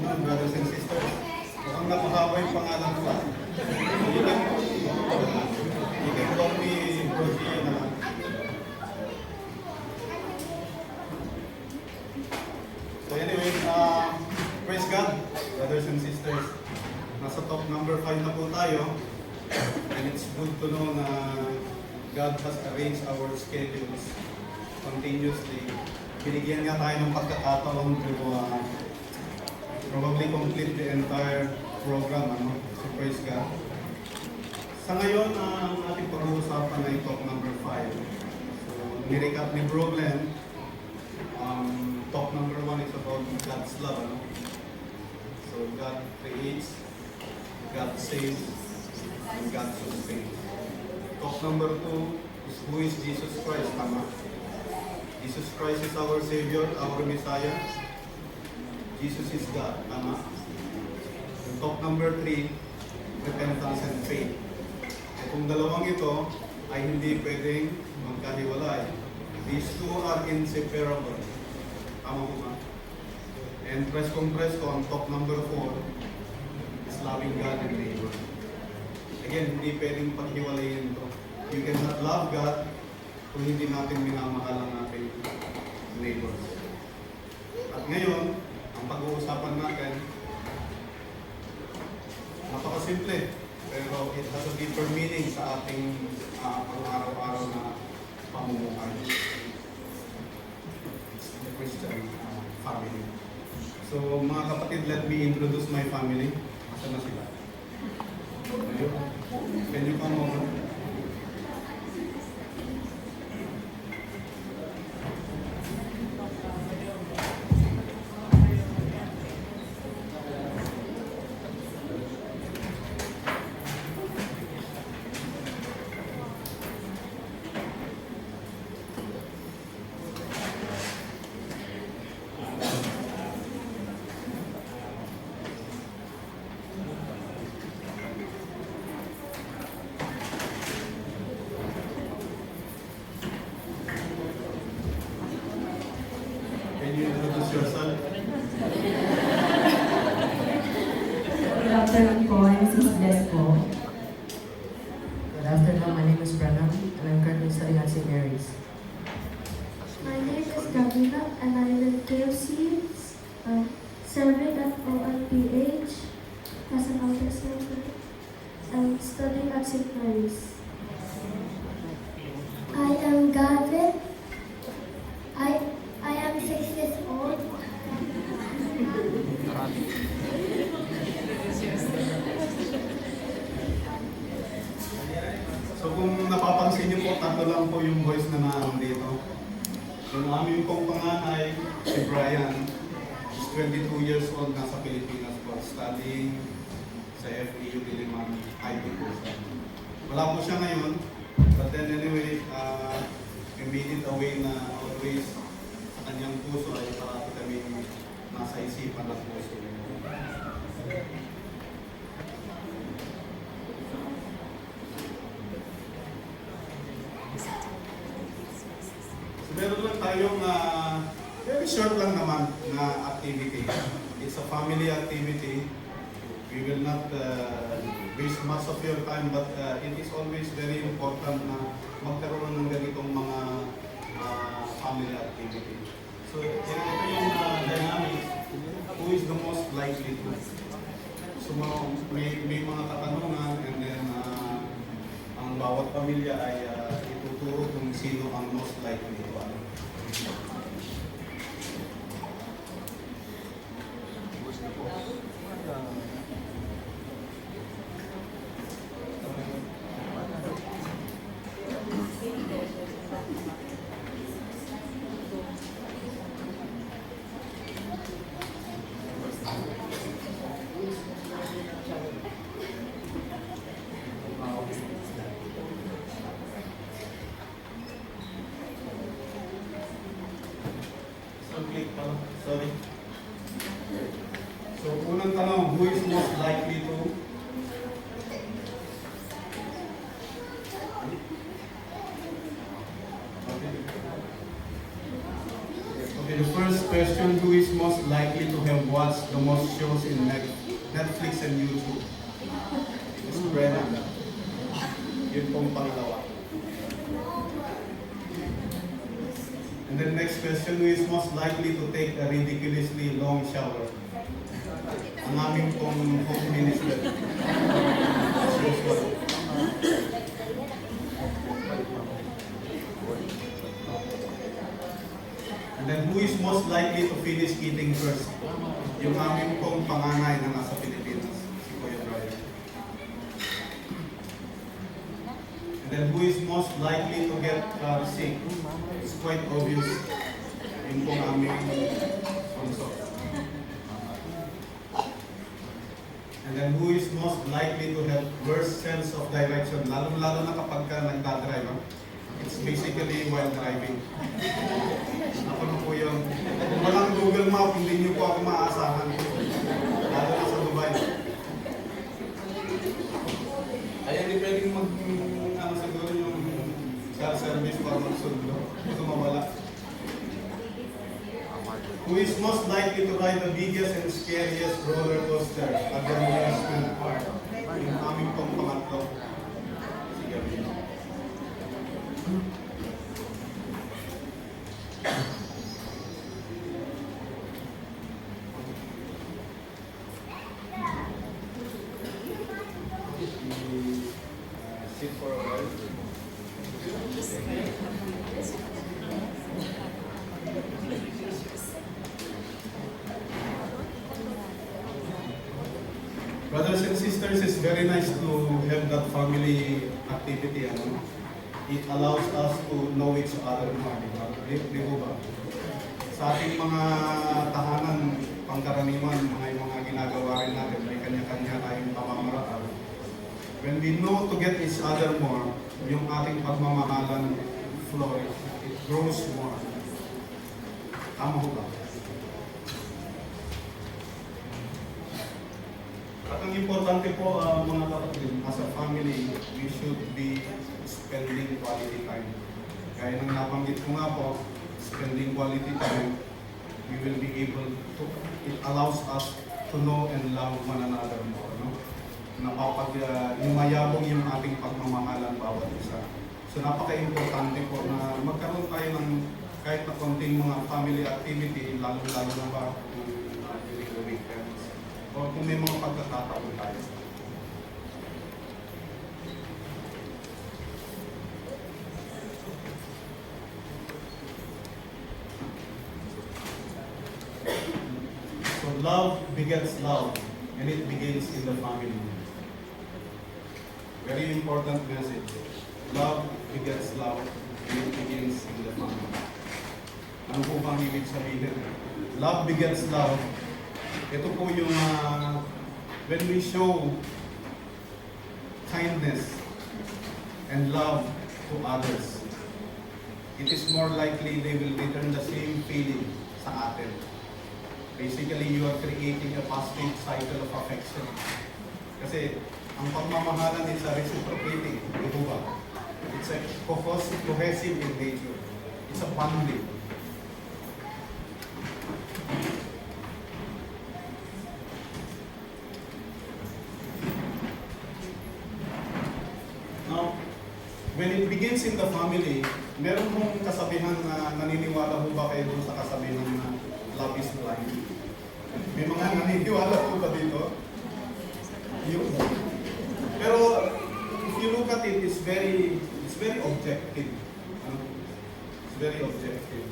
afternoon, brothers and sisters. Mukhang napahaba yung pangalan ko. You can call me Rosie na lang. So anyway, praise God, brothers and sisters. Nasa top number 5 na po tayo. And it's good to know na God has arranged our schedules continuously. Binigyan nga tayo ng pagkakataon to probably complete the entire program. So praise God. Sa ngayon, ang ating pag-uusapan ay top number 5. So, nirecap ni Bro Glenn, top number 1 is about God's love. So God creates, God saves, and God sustains. Top number 2 is who is Jesus Christ, tama? Jesus Christ is our Savior, our Messiah. Jesus is God, tama? And top number 3, repentance and faith. Itong dalawang ito ay hindi pwedeng magkahiwalay. These two are inseparable. Tama ko ba? And press ko, ang top number 4 is loving God and neighbor. Again, hindi pwedeng paghiwalayin ito. You cannot love God kung hindi natin minamahal ang ating neighbors. At ngayon, ang pag-uusapan natin, napakasimple, pero it has a deeper meaning sa ating pang-araw-araw na pamumuhay. The Christian family. So mga kapatid, let me introduce my family. Asan na sila? Can you come over? Can you introduce yourself? Good afternoon po, I'm Mrs. Des po. Good afternoon, my name is Brennan, and I'm currently studying at St. Mary's. My name is Gavina and I'm in KFC, serving at OLPH as an outer center and studying at St. Mary's. I am Gavin. I am 6 years old. So kung napapansin niyo po, tatlo lang po yung boys na nandito. Yung aming pong panganay, si Brian, is 22 years old, nasa Pilipinas po, studying sa FEU Diliman IT course. Wala po siya ngayon, but then anyway, we made it a way na always sa kanyang puso ay parati kami nasa isipan ng puso. So meron lang tayong very short lang naman na activity. It's a family activity. We will not waste much of your time, but it is always very important na magkaroon ng ganitong mga family activity. So ito yung dynamics. Who is the most likely to? So may mga katanungan, and then ang bawat pamilya ay ituturo kung sino ang most likely to. Sorry. So, unang tanong, who is most likely to? Okay, the first question, who is most likely to have watched the most shows in Netflix and YouTube? It's Brennan. Yun pong pangalawa. And then next question, who is most likely to take a ridiculously long shower? Ang aming pong home minister. As usual. And then who is most likely to finish eating first? Yung aming pong panganay na nasa Pilipinas, si Kuya Brian. And then who is most likely to get sick? It's quite obvious. Yung pong aming sponsor. And then who is most likely to have worse sense of direction? Lalo na kapag ka nagdadrive. It's basically while driving. Ako na po yung, kung walang Google Map, hindi niyo po ako maaasahan. Lalo na sa Dubai. Ay, hindi pwedeng siguro yung car service para magsundo. Ito mawala. Who is most likely to ride the biggest and scariest roller coaster at the amusement park? Yung aming pang pangatlo. Si Gabino. Sit for a while. Brothers and sisters, it's very nice to have that family activity. Ano? It allows us to know each other more. Di ba ba? Sa ating mga tahanan, pangkaraniwan, mga ginagawa rin natin, may kanya-kanya tayong pamamaraan. When we know to get each other more, yung ating pagmamahalan flourish. It grows more. Tama ho ba? At ang importante po, mga kapatid, as a family, we should be spending quality time. Gaya ng nabanggit ko nga po, spending quality time, we will be able to, it allows us to know and love one another more. No? Yumayabong yung ating pagmamahalan bawat isa. So napaka-importante po na magkaroon tayo ng kahit na konting mga family activity, lalo-lalo na ba during the weekends. O kung may mga pagkakataon tayo. So love begets love, and it begins in the family. Very important message. Love begets love, and it begins in the family. Ano po bang ibig sabihin? Love begets love. Ito po yung when we show kindness and love to others, it is more likely they will return the same feeling sa atin. Basically, you are creating a positive cycle of affection. Kasi ang pagmamahalan is a reciprocating, di ba? It's a cohesive in nature. It's a bonding. Now, when it begins in the family, meron mong kasabihan na naniniwala mo ba kayo sa kasabihan na love is blind? May mga naniniwala po ba dito? Yun. Pero if you look at it, it's very objective. It's very objective.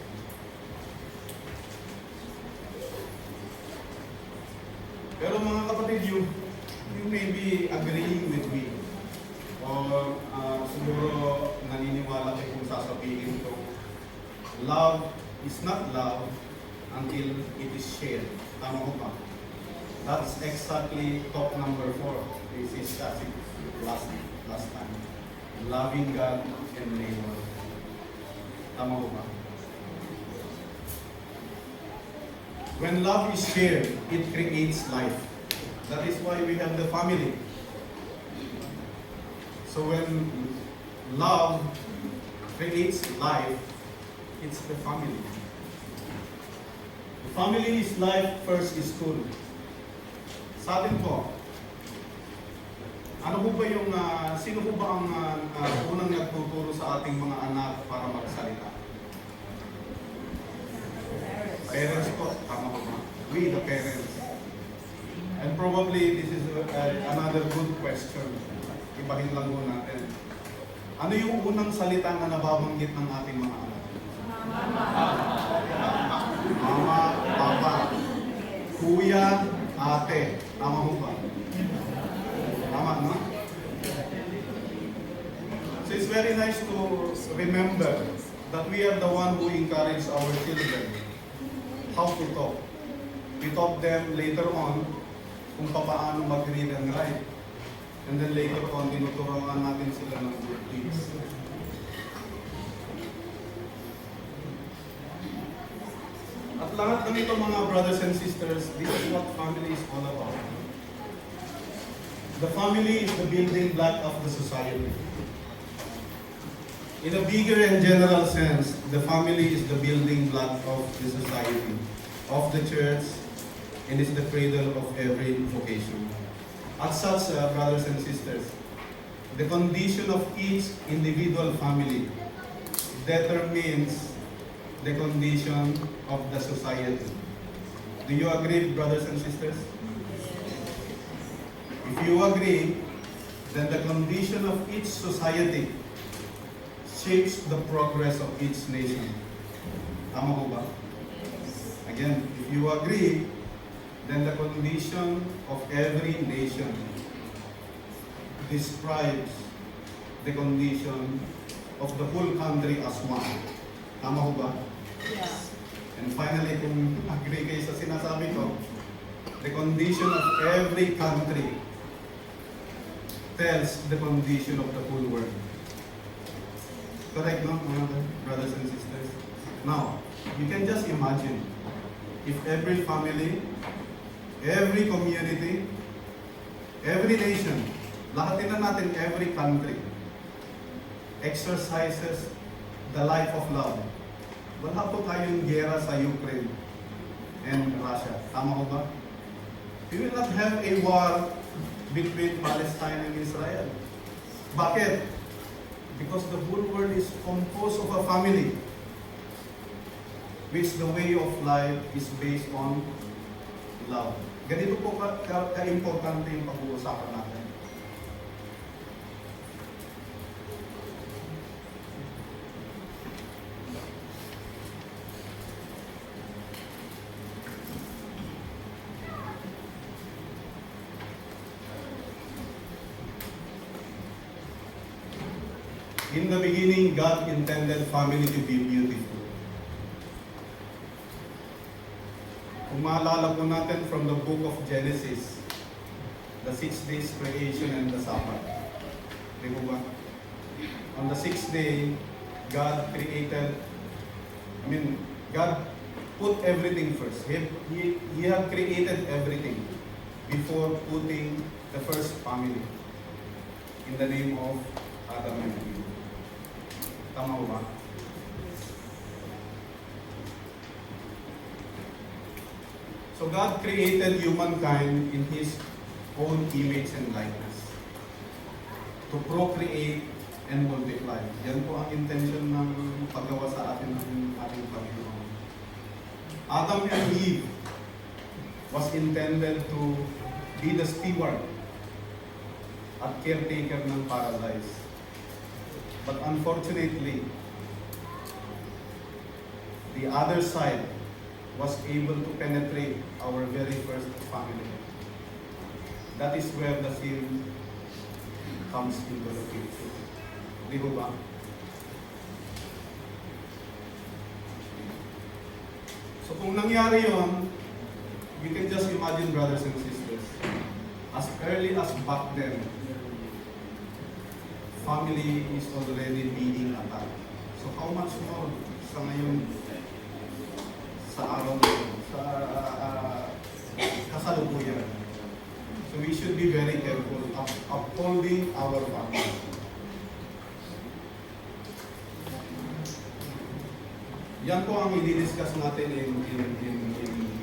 Pero mga kapatid, you may be agreeing with me. O siguro naniniwala kayo kung sasabihin ko, love is not love until it is shared. Tama ko ba? That's exactly top number 4. This is last time. Loving God and neighbor. Tama ko ba? When love is shared, it creates life. That is why we have the family. So when love creates life, it's the family. Family is life, first is school. Sa atin po, ano po ba yung, sino po ba ang unang nagtuturo sa ating mga anak para magsalita? Parents po, tama po ba? We, the parents. And probably this is another good question. Ibahin lang po natin. Ano yung unang salita na nababanggit ng ating mga anak? Mama, papa, kuya, ate. Tama mo ba? Tama, no? So it's very nice to remember that we are the one who encourage our children how to talk. We taught them later on kung paano mag-read and write. And then later on, tinuturuan natin sila ng good deeds. At lahat ng ito mga brothers and sisters, this is what family is all about. The family is the building block of the society. In a bigger and general sense, the family is the building block of the society, of the church, and is the cradle of every vocation. As such, brothers and sisters, the condition of each individual family determines the condition of the society. Do you agree, brothers and sisters? If you agree, then the condition of each society shapes the progress of each nation. Tama po ba? Again, if you agree, then the condition of every nation describes the condition of the whole country as one. Tama ho ba? Yes. And finally, kung agree kayo sa sinasabi ko, the condition of every country tells the condition of the whole world. Correct, no, mga brothers and sisters? Now, you can just imagine if every family, every community, every nation, lahatin na natin every country, exercises the life of love. Wala po tayong gera sa Ukraine and Russia. Tama ko ba? We will not have a war between Palestine and Israel. Bakit? Because the whole world is composed of a family, which the way of life is based on love. Ganito po ka-importante yung pag-uusapan natin. In the beginning, God intended family to be beautiful. Kung maalala po natin from the book of Genesis, the 6 days creation and the Sabbath. Di po ba? On the 6th day, God put everything first. He had created everything before putting the first family in the name of Adam and Eve. Tama ko ba? So God created humankind in His own image and likeness to procreate and multiply. Yan po ang intention ng paggawa sa atin ng ating Panginoon. Adam and Eve was intended to be the steward at caretaker ng paradise. But unfortunately, the other side was able to penetrate our very first family. That is where the sin comes into the picture. Di ba ba? So kung nangyari yon, you can just imagine, brothers and sisters, as early as back then, family is already being attacked. So how much more sa ngayon, sa araw na yun, sa kasalukuyan. So we should be very careful of upholding our family. Yan po ang i-discuss natin in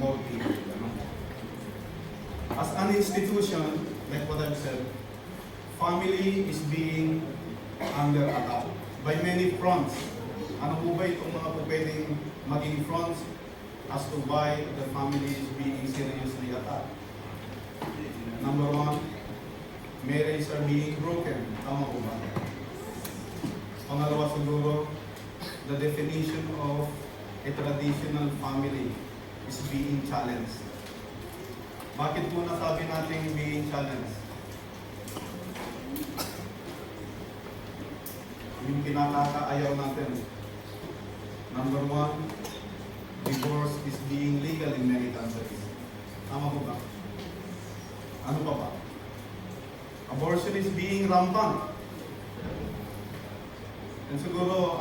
more detail. Ano? As an institution, like what I've said, family is being under attack by many fronts. Ano po ba itong mga po pwedeng maging fronts as to why the family is being seriously attacked? Number one, marriages are being broken. Tama po ba? Pangalawa siguro, the definition of a traditional family is being challenged. Bakit po nasabi natin being challenged? Yung pinakakaayaw natin. Number one, divorce is being legal in many countries. Tama po ba? Ano pa ba? Abortion is being rampant. And siguro,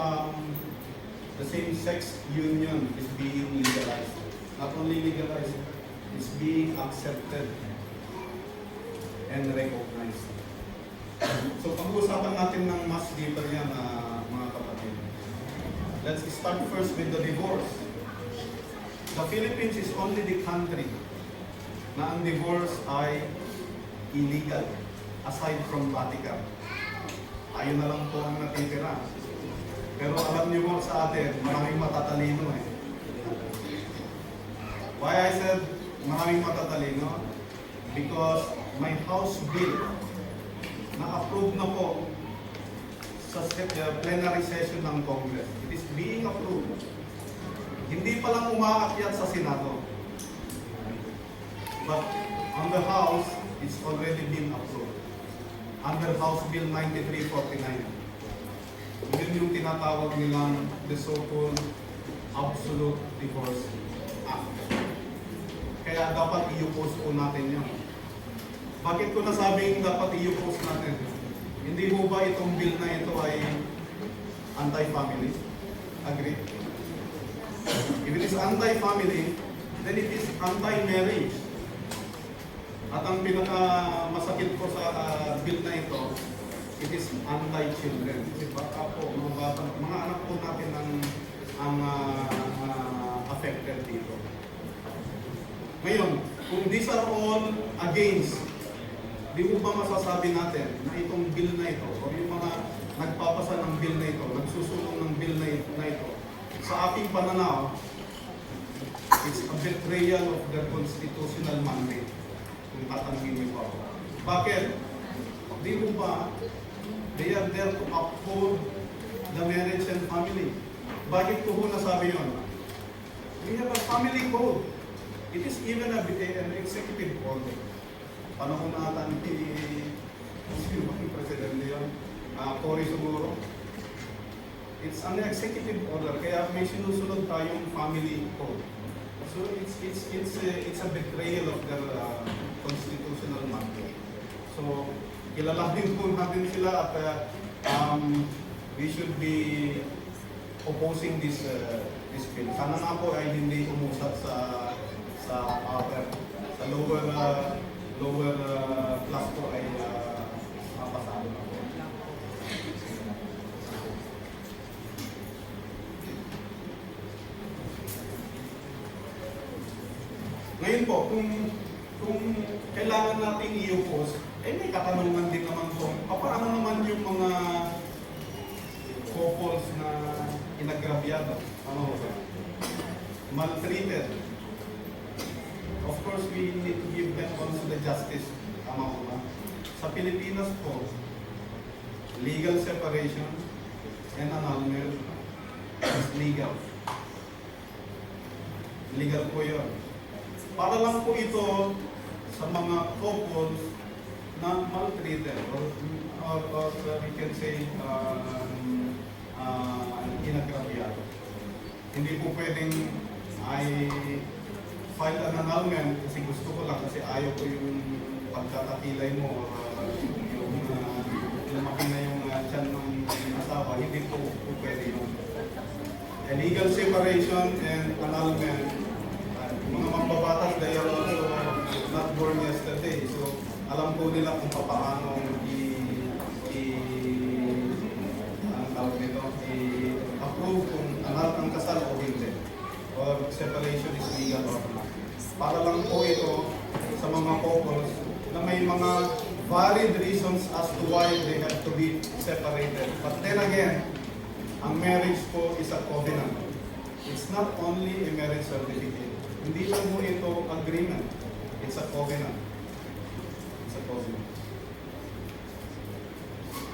the same-sex union is being legalized. Not only legalized, it's being accepted and recognized. So, pag-uusapan natin ng mas deeper yan, mga kapatid. Let's start first with the divorce. The Philippines is only the country na ang divorce ay illegal, aside from Vatican. Ayun na lang po ang natitira. Pero alam niyo mo sa atin, maraming matatalino eh. Why I said maraming matatalino? Because my House bill na-approve na po sa plenary session ng Congress. It is being approved. Hindi pa lang umaakyat sa Senado. But on the House, it's already been approved. Under House Bill 9349. Yun yung tinatawag nilang the so-called Absolute Divorce Act. Kaya dapat i-oppose po natin yun. Bakit ko nasabing dapat i-oppose natin? Hindi mo ba itong bill na ito ay anti-family? Agree? If it is anti-family, then it is anti-marriage. At ang pinaka-masakit ko sa bill na ito, it is anti-children. Kasi baka po, mga anak po natin ang affected dito. Ngayon, kung these are all against, di mo ba masasabi natin na itong bill na ito, o yung mga nagpapasa ng bill na ito, nagsusulong ng bill na ito, sa aking pananaw, it's a betrayal of the constitutional mandate. Kung tatanungin niyo pa ako. Bakit? Di mo ba, they are there to uphold the marriage and family. Bakit ko ho nasabi yun? We have a family code. It is even an executive order. Panahon na ata ni sino ba yung presidente yun? Cory siguro. It's an executive order, kaya may sinusunod tayong family code. So it's a betrayal of their constitutional mandate. So kilalanin po natin sila at we should be opposing this bill. Sana nga po ay hindi umusat sa upper, sa lower class po ay mapasado na po. Ngayon po, kung kailangan nating i-oppose, may katanungan din naman po, paano naman yung mga couples na inagrabyado? Ano ba? Maltreated. Of course, we need to give them also the justice. Tama ko ba? Sa Pilipinas po, legal separation and annulment is legal. Legal po yun. Para lang po ito sa mga couples na maltreated or we can say inagrabyado. Hindi po pwedeng ay file an annulment kasi gusto ko lang kasi ayaw ko yung pagkakakilay mo yung lumaki na yung tiyan ng asawa. Hindi po pwede yun. Legal separation and annulment, mga mambabatas, they are also not born yesterday. So, alam po nila kung paano ang tawag nito, i-approve kung anal ang kasal o hindi. or separation is legal or not. Para lang po ito sa mga couples na may mga valid reasons as to why they have to be separated. But then again, ang marriage po is a covenant. It's not only a marriage certificate. Hindi lang po ito agreement. It's a covenant. It's a covenant.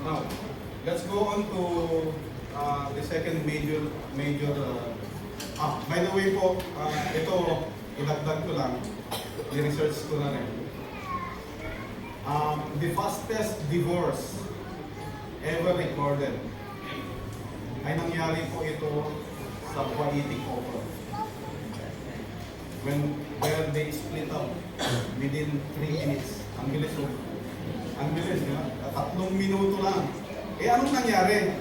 Now, let's go on to the second by the way po, ito, inagdag ko lang, i-research ko na rin. The fastest divorce ever recorded ay nangyari po ito sa Kuwaiti couple. Where they split up within 3 minutes. Ang bilis po. Ang bilis, di ba? 3 minuto lang. Eh, anong nangyari?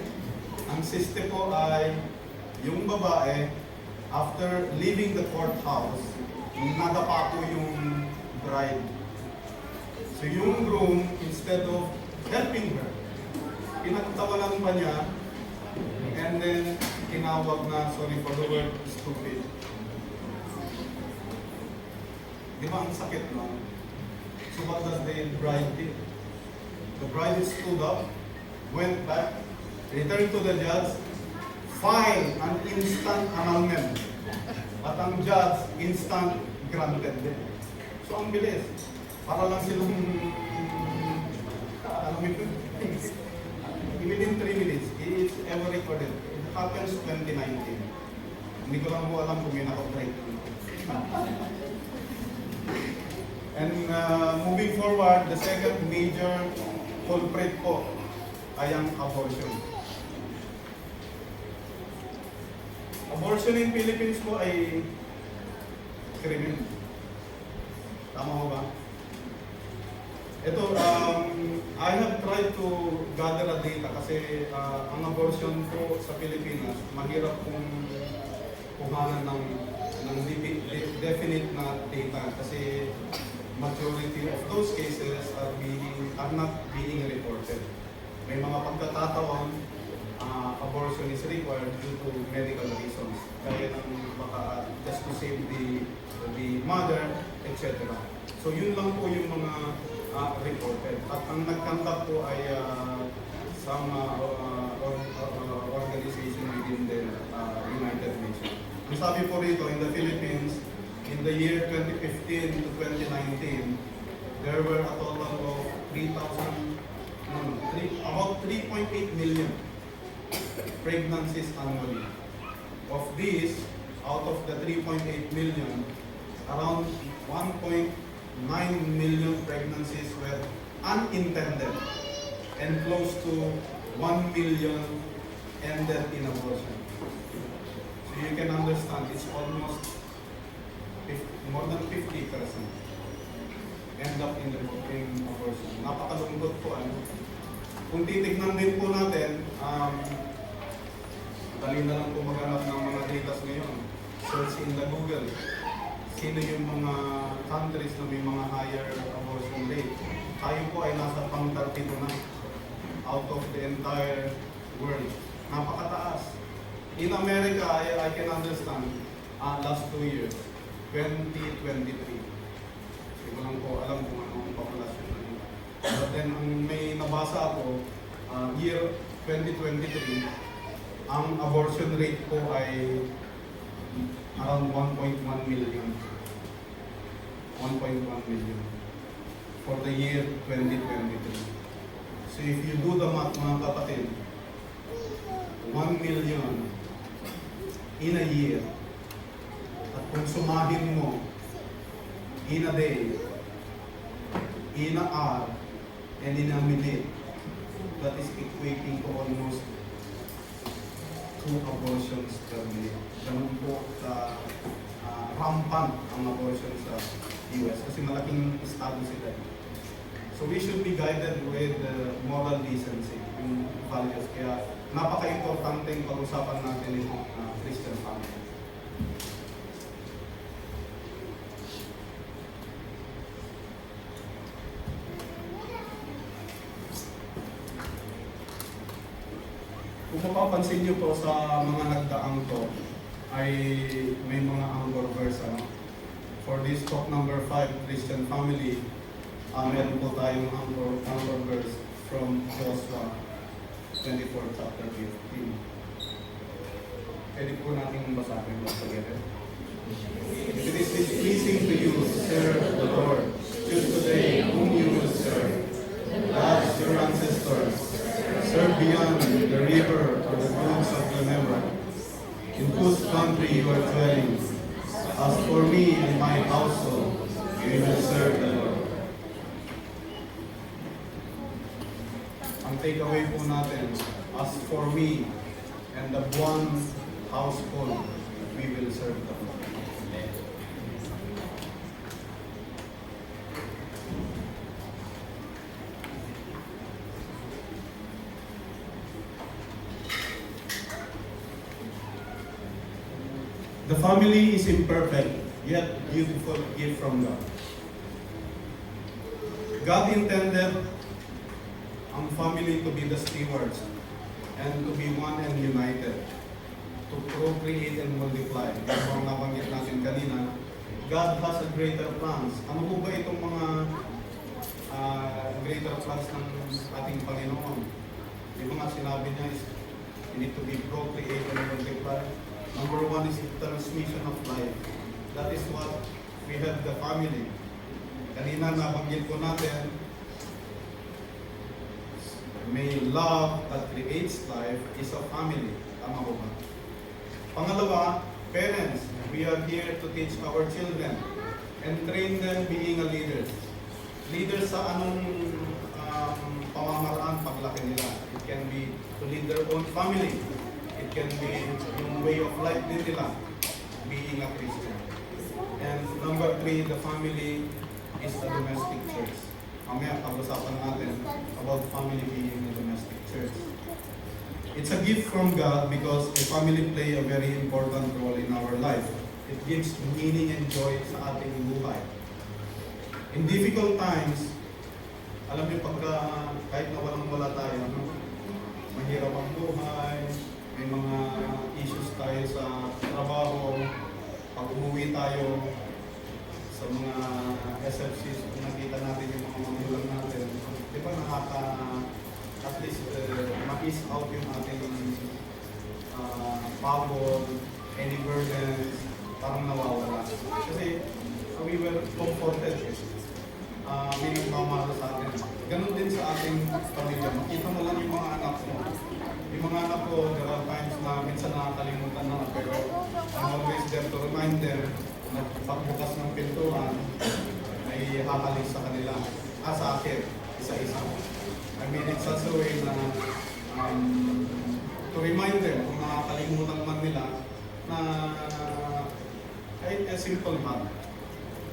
Ang siste po ay yung babae, after leaving the courthouse, nadapa po yung bride. So yung groom, instead of helping her, pinagtawanan pa niya, and then tinawag na, sorry for the word, stupid. Di ba ang sakit no? So what does the bride do? The bride stood up, went back, returned to the judge, filed an instant annulment. At ang judge, instant granted din. So ang bilis. Para lang silang, alam mo yun, within 3 minutes, it's ever recorded. It happens 2019. Hindi ko lang mo alam kung may nakapray. And moving forward, the second major culprit po ay ang abortion. Abortion in Philippines po ay krimen. Tama ho ba? Ito, I have tried to gather a data kasi ang abortion po sa Pilipinas, mahirap kung kuhanan ng definite na data kasi majority of those cases are not being reported. May mga pagkatatawan, abortion is required due to medical reasons. Kaya ng baka just to save the mother, etc. So yun lang po yung mga reported. At ang nagkandak po ay some organization within the United Nations. Ang sabi po rito, in the Philippines, in the year 2015 to 2019, there were a total of about 3.8 million pregnancies annually. Of these, out of the 3.8 million, around 1.9 million pregnancies were unintended and close to 1 million ended in abortion. So you can understand, it's almost more than 50% end up in abortion. Napakalungkot po ano. Kung titignan din po natin, dali na lang po maghanap ng mga data ngayon. Search in the Google. Sino yung mga countries na may mga higher abortion rate. Tayo po ay nasa pang 32 na out of the entire world. Napakataas. In America, I can understand, last 2 years, 2023. Hindi ko lang po alam kung ano ang populasyon na nila. But then, ang may nabasa ako, year 2023, ang abortion rate po ay around 1.1 million. 1.1 million for the year 2023. So if you do the math mga kapatid, 1 million in a year, at kung sumahin mo in a day, in a hour, and in a minute, that is equating to almost 2 abortions per minute. Ganun po rampant ang abortion sa US kasi malaking estado sila. So we should be guided with moral decency, yung values. Kaya napaka-importante yung pag-usapan natin yung Christian family. Kung mapapansin nyo po sa mga nagdaang to, ay may mga anchor verse. For this talk number 5, Christian family, meron po tayong anchor verse from Joshua 24 chapter 15. Pwede po natin basahin together. If it is displeasing to you, serve the Lord. Choose today whom you will serve. As your ancestors, serve beyond the river or the groves of Glenevra, in whose country you are dwelling. As for me and my household, we will serve the Lord. Ang takeaway po natin, as for me and the one household, we will serve the Lord. The family is imperfect, yet beautiful gift from God. God intended ang family to be the stewards and to be one and united, to procreate and multiply. Kaya ang nabanggit natin kanina, God has a greater plans. Ano po ba itong mga greater plans ng ating Panginoon? Yung mga sinabi niya is, you need to be procreate and multiply. Number 1 is the transmission of life. That is what we have the family. Kanina nabanggit po natin, may love that creates life is a family. Tama po ba? Pangalawa, parents. We are here to teach our children and train them being a leader. Leaders sa anong pamamaraan paglaki nila. It can be to lead their own family. It can be yung way of life din nila, being a Christian. And number 3, the family is a domestic church. Mamaya pag-usapan natin about family being a domestic church. It's a gift from God because a family play a very important role in our life. It gives meaning and joy sa ating buhay. In difficult times, alam niyo pagka kahit na walang-wala tayo, mahirap ang buhay, may mga issues tayo sa trabaho, pag umuwi tayo sa mga SFCs, kung nakita natin yung mga magulang natin, di ba at least ma-ease out yung ating pagod, any burdens, parang nawawala. Kasi we were comforted. May nagmamahal sa atin. Ganon din sa ating pamilya. Makita mo lang yung mga anak mo. Yung mga anak ko, there are times na minsan nakakalimutan na, pero I'm always there to remind them na pagbukas ng pintuan ay hakalis sa kanila. Sa akin, isa-isa. I mean, it's such a way na to remind them kung nakakalimutan man nila na kahit a simple man.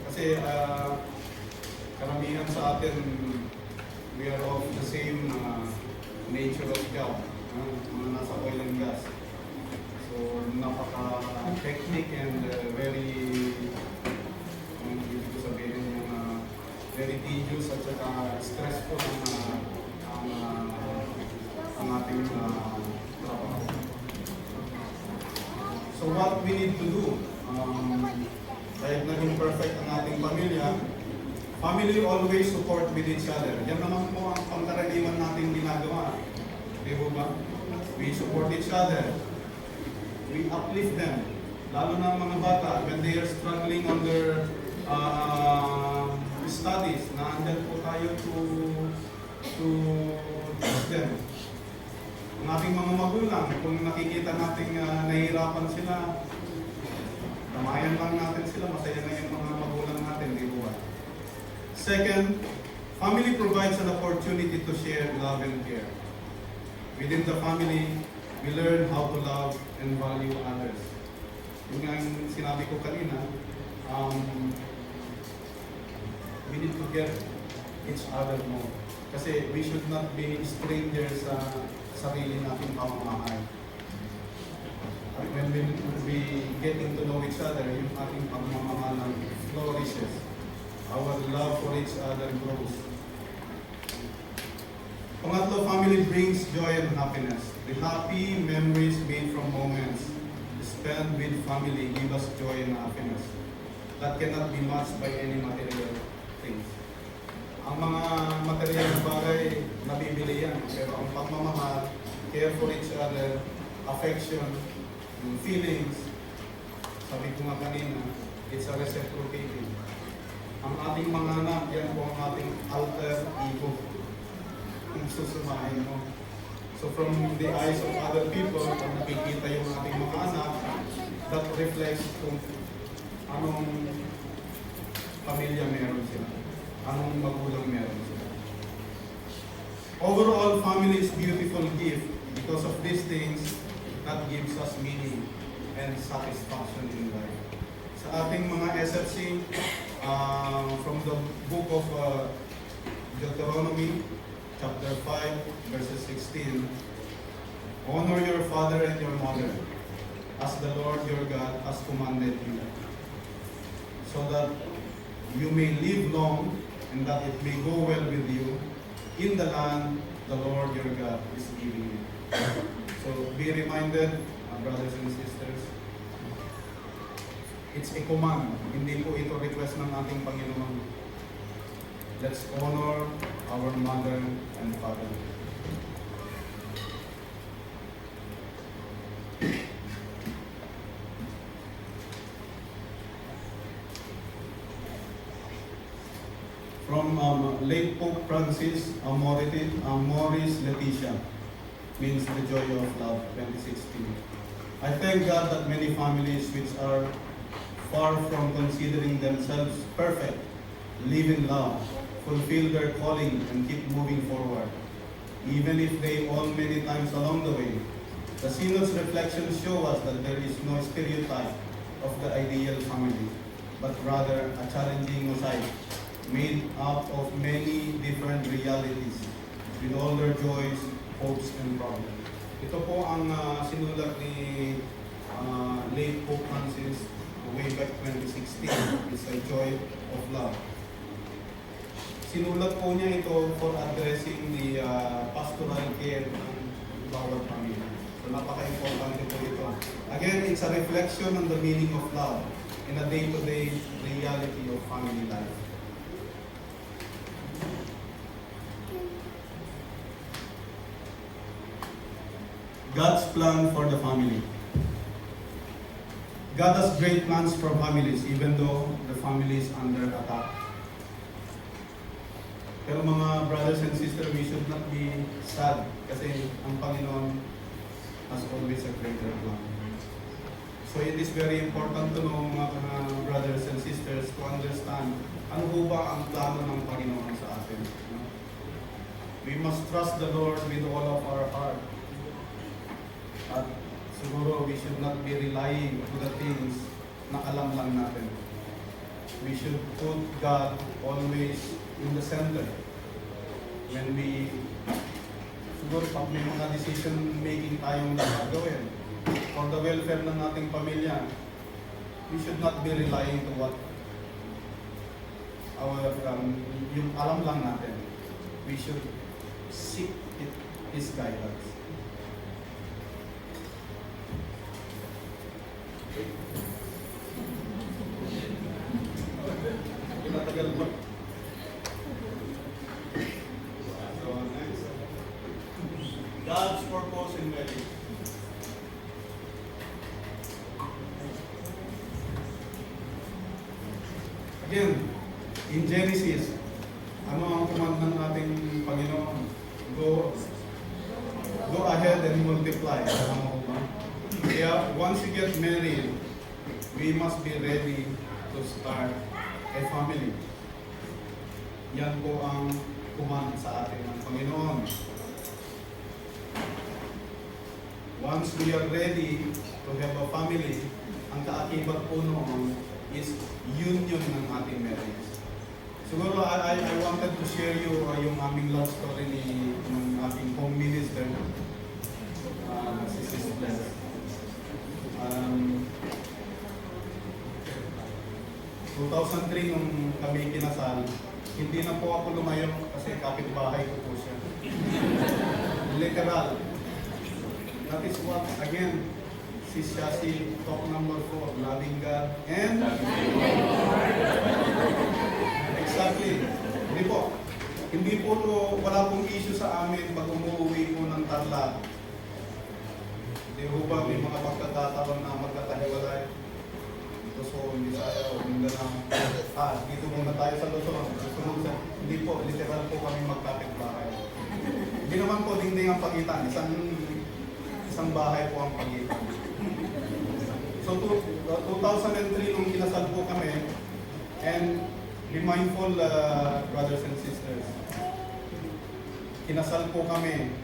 Kasi karamihan sa atin, we are of the same nature of job. Mga nasa oil and gas. So, napaka-technique and very, ibig ko sabihin yung very tedious at saka stressful ang ating trabaho. So, what we need to do, kahit naging perfect ang ating pamilya, family always support with each other. Yan naman po ang pangkaraniwan nating ginagawa. Di ba? We support each other. We uplift them. Lalo na mga bata, when they are struggling on their studies, naandyan po tayo to teach them. Ang ating mga magulang, kung nakikita natin nahihirapan sila, tamayan lang natin sila, masaya na yung mga magulang natin, di ba? Second, family provides an opportunity to share love and care. Within the family, we learn how to love and value others. Yung nga yung sinabi ko kanina, we need to get each other more. Kasi we should not be strangers sa sarili nating pamamahay. When we will be getting to know each other, yung ating pamamahala flourishes. Our love for each other grows. Pangatlo, family brings joy and happiness. The happy memories made from moments spent spend with family give us joy and happiness that cannot be matched by any material things. Ang mga material na bagay, nabibili yan. Pero ang pagmamahal, care for each other, affection, yung feelings, sabi ko nga kanina, it's a reciprocating. Ang ating mga anak, yan po ang ating alter ego. Kung susumahin mo. So from the eyes of other people, pag nakikita yung ating mga anak, that reflects kung anong pamilya meron sila. Anong magulang meron sila. Overall, family is beautiful gift because of these things that gives us meaning and satisfaction in life. Sa ating mga SFC, from the book of Deuteronomy, chapter 5, verses 16, honor your father and your mother, as the Lord your God has commanded you, so that you may live long and that it may go well with you in the land the Lord your God is giving you. So be reminded, brothers and sisters, it's a command. Hindi po ito request ng ating Panginoon. Let's honor our mother and father. From late Pope Francis Amoris Laetitia, means the joy of love, 2016. I thank God that many families which are far from considering themselves perfect, live in love, fulfill their calling, and keep moving forward, even if they fall many times along the way. The Synod's reflections show us that there is no stereotype of the ideal family, but rather a challenging mosaic made up of many different realities with all their joys, hopes, and problems. Ito po ang sinulat ni late Pope Francis way back 2016. It's a joy of love. Sinulat po niya ito for addressing the pastoral care ng bawat pamilya. So napaka-importante po ito. Again, it's a reflection on the meaning of love in a day-to-day reality of family life. God's plan for the family. God has great plans for families even though the family is under attack. Pero mga brothers and sisters, we should not be sad kasi ang Panginoon has always a greater plan. So it is very important to know mga brothers and sisters to understand ano po ba ang plano ng Panginoon sa atin. We must trust the Lord with all of our heart. At siguro we should not be relying to the things na alam lang natin. We should put God always in the center. When we, siguro pag may mga decision making tayong gagawin for the welfare ng ating pamilya, we should not be relying to what our, yung alam lang natin. We should seek His guidance. Pinatagal mo. So next. God's purpose in marriage. Again, in Genesis, ano ang command ng ating Panginoon? Go ahead and multiply. Ano ko ba? Kaya once you get married, we must be ready to start a family. Yan po ang command sa atin ng Panginoon. Once we are ready to have a family, ang kaakibat po noon is union ng ating marriage. Siguro I wanted to share you yung aming love story ng ating home minister, si Sis Bless. 2003 nung kami kinasal, hindi na po ako lumayo kasi kapitbahay ko po siya. Literal. That is what, again, Si Shasi, talk number 4, loving God and exactly. Hindi po wala pong issue sa amin pag umuwi po ng Tarlac. Hindi po ba may mga pagkakataon na magkakahiwalay? Luzon, Visaya, o Mindanao. Dito muna tayo sa Luzon. Hindi po, literal po kami magkapit-bahay. Hindi naman po dingding ang pagitan. Isang bahay po ang pagitan. So, 2003 nung kinasal po kami, and be mindful, brothers and sisters. Kinasal po kami,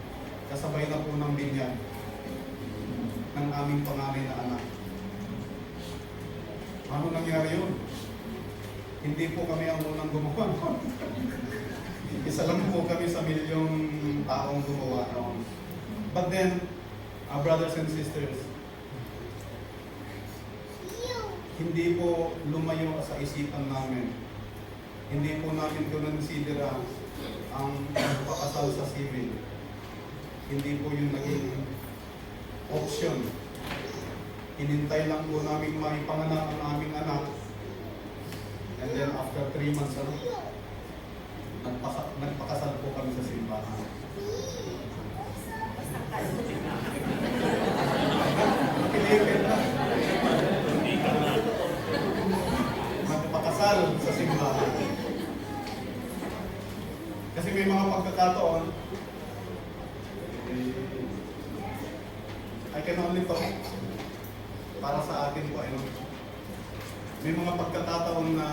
kasabay na po ng binyag ng aming panganay na anak. Ano nangyari yun? Hindi po kami ang unang gumawa. Isa lang po kami sa milyong taong gumawa noon. But then, brothers and sisters, hindi po lumayo sa isipan namin. Hindi po namin considera ang pagpapakasal sa civil. Hindi po yung naging option. Hinintay lang po namin maipanganak ang aming anak. And then after 3 months, nagpakasal po kami sa simbahan. Pilipin na. Nagpakasal sa simbahan. Kasi may mga pagkakataon, I can only talk para sa atin po, may mga pagkakataon na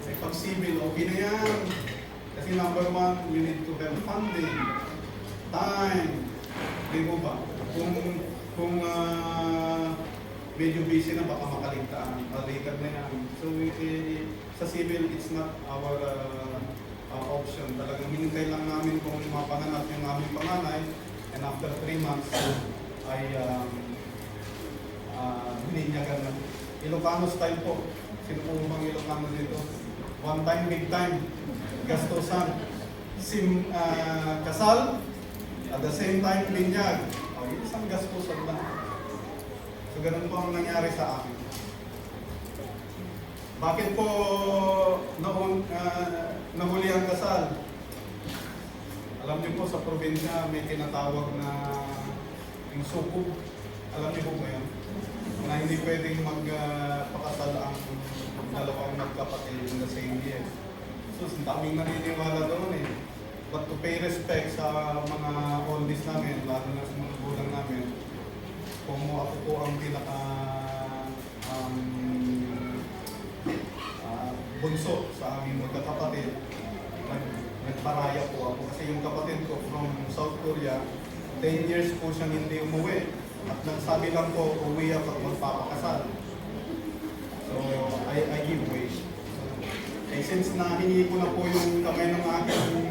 may pag-civil, okay na yan. Kasi number 1, you need to have funding, time, di mo ba? Kung medyo busy na, baka makaligtad na yan. So, sa civil, it's not our option. Talagang hinintay lang namin kung mapanganak yung aming panganay, and after 3 months, ay bininyagan na. Ilocano style po. Sino po bang Ilocano dito? One time, big time. Gastusan. Kasal. At the same time, binyag. Isang gastusan lang. So, ganun po ang nangyari sa akin. Bakit po nahuli ang kasal? Alam niyo po sa probinsya may tinatawag na yung sukub. Alam niyo po ba yan? Na hindi pwedeng magpakasal ang dalawang magkapatid in the same year. So, daming naniniwala doon eh. But to pay respect sa mga oldies namin, lalo na sa mga gulang namin, kung ako po ang pinaka bunso sa aming magkakapatid, nagparaya po ako. Kasi yung kapatid ko from South Korea, 10 years po siyang hindi umuwi. At nagsabi lang po, uwi ako at magpapakasal. So, I give way. Since nahingi ko na po yung kamay ng aking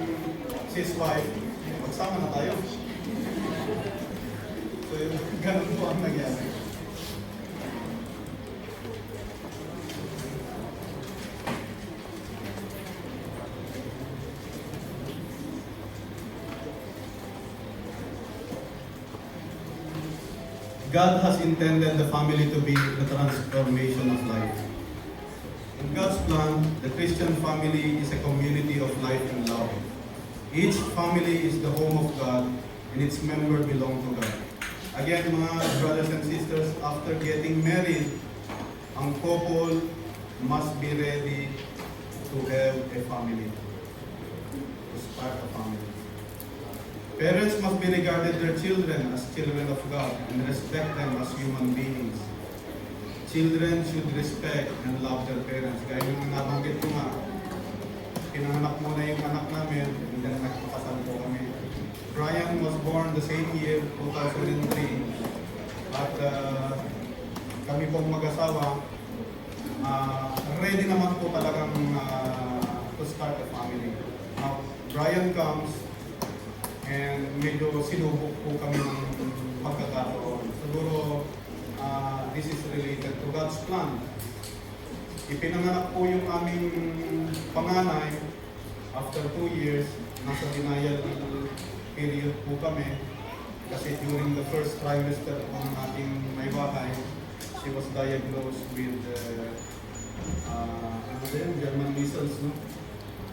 sis wife, magsama na tayo. So, ganun po ang nangyari. God has intended the family to be the transformation of life. In God's plan, the Christian family is a community of life and love. Each family is the home of God, and its members belong to God. Again, mga brothers and sisters, after getting married, ang couple must be ready to have a family, to start a family. Parents must be regarded their children as children of God and respect them as human beings. Children should respect and love their parents. Gaya yung nabanggit ko nga, pinanganak muna yung anak namin, and then nagpakasal po kami. Brian was born the same year, 2003. At kami pong mag-asawa, ready naman po talagang to start a family. Now, Brian comes, and medyo sinubok po kami ng pagkakataon. Siguro, this is related to God's plan. Ipinanganak po yung aming panganay. After 2 years, nasa denial period po kami. Kasi during the first trimester ng ating may bahay, she was diagnosed with German measles, no?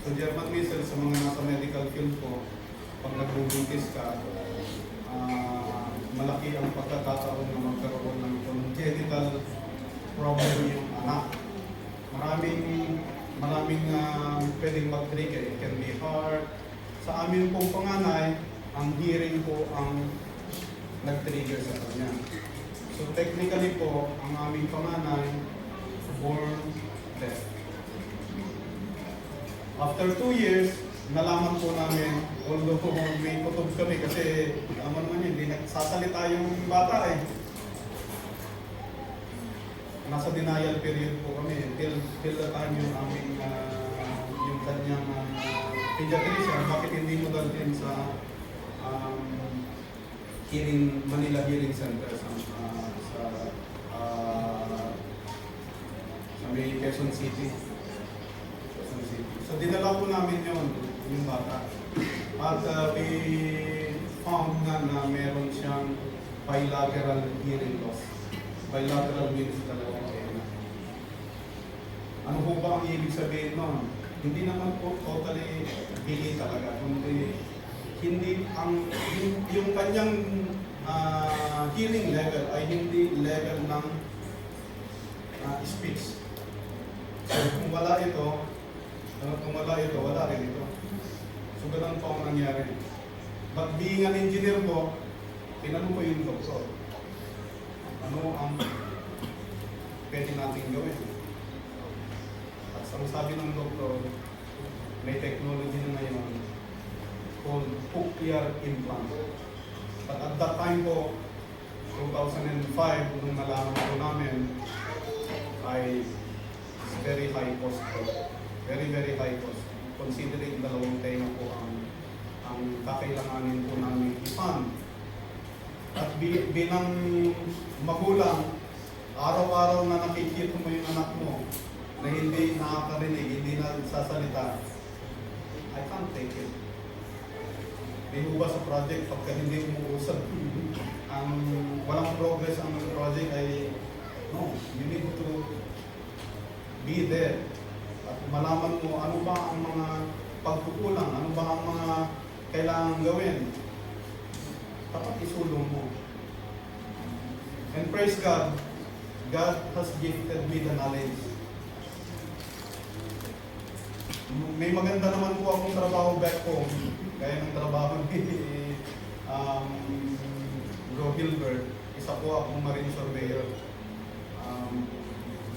So German measles, sa mga nasa medical field po, pag nagbubuntis ka, malaki ang pagkakataon na magkaroon ng congenital problem yung anak. Maraming pwedeng mag-trigger. It can be heart. Sa amin pong panganay, ang hearing po ang nag-trigger sa kanya. So technically po, ang aming panganay, born deaf. After 2 years, nalaman po namin, although may kutob kami kasi alam naman yun, hindi nagsasalita yung bata eh. Nasa denial period po kami till the time yung aming yung kanyang pediatrician, bakit hindi mo dalhin sa Manila Hearing Center sa may Quezon City. So dinala po namin yung bata. At we found na meron siyang bilateral hearing loss. Bilateral means dalawang tenga. Ano po ba ang ibig sabihin nun? Hindi naman po totally hindi talaga. Hindi ang yung kanyang hearing level ay hindi level ng speech. So kung wala ito, wala rin ito. So ganun po ang nangyari. But being an engineer po, tinanong ko yung doktor. Ano ang pwede natin gawin? At ang sabi ng doktor, may technology na ngayon called cochlear implant. But at that time po, 2005, nung nalaman po namin, ay very high cost po. Very, very high cost. Considering dalawang tenga po ang kakailanganin po namin i-fund. At bilang magulang, araw-araw na nakikita mo yung anak mo na hindi nakakarinig, hindi na sasalita, I can't take it. May ba sa project, pagka hindi umuusap, ang walang progress ang project ay, no, you need to be there. At malaman mo ano ba ang mga pagkukulang, ano ba ang mga kailangan gawin. Dapat isulong mo. And praise God, God has gifted me the knowledge. May maganda naman po akong trabaho back home, gaya ng trabaho ni Bro Hilbert. Isa po akong marine surveyor.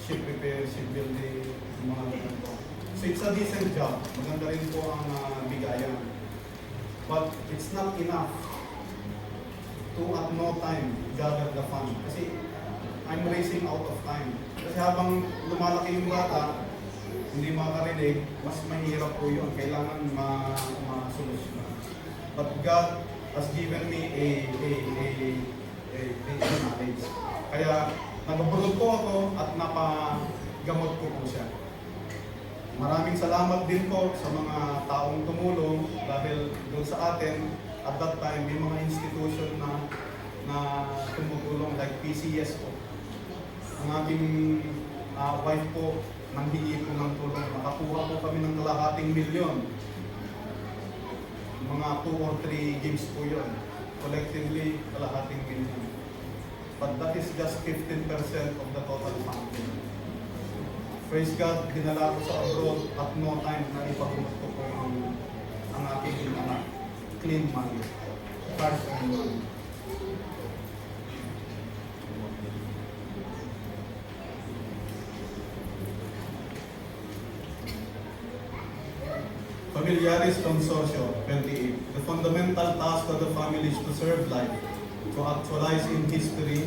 Ship repair, shipbuilding, mga ganun po. So it's a decent job. Maganda rin po ang bigayan. But it's not enough to at no time gather the fund. Kasi I'm racing out of time. Kasi habang lumalaki yung bata, hindi makarinig, mas mahirap po yun. Kailangan ma-solusyon. But God has given me a knowledge. Kaya nagpapulot po ako at napagamot ko po siya. Maraming salamat din po sa mga taong tumulong dahil doon sa atin, at that time, may mga institution na tumutulong like PCS po. Ang aking wife po, nanghingi po ng tulong. Nakakuha po kami ng $250,000. Mga 2 or 3 games po yun. Collectively, $250,000. But that is just 15% of the total funding. Praise God, dinala ko sa abroad at no time na ipagumot ko po ang aking anak. Clean money. Cash and money. Familiaris Consortio, 28. The fundamental task of the family is to serve life, to actualize in history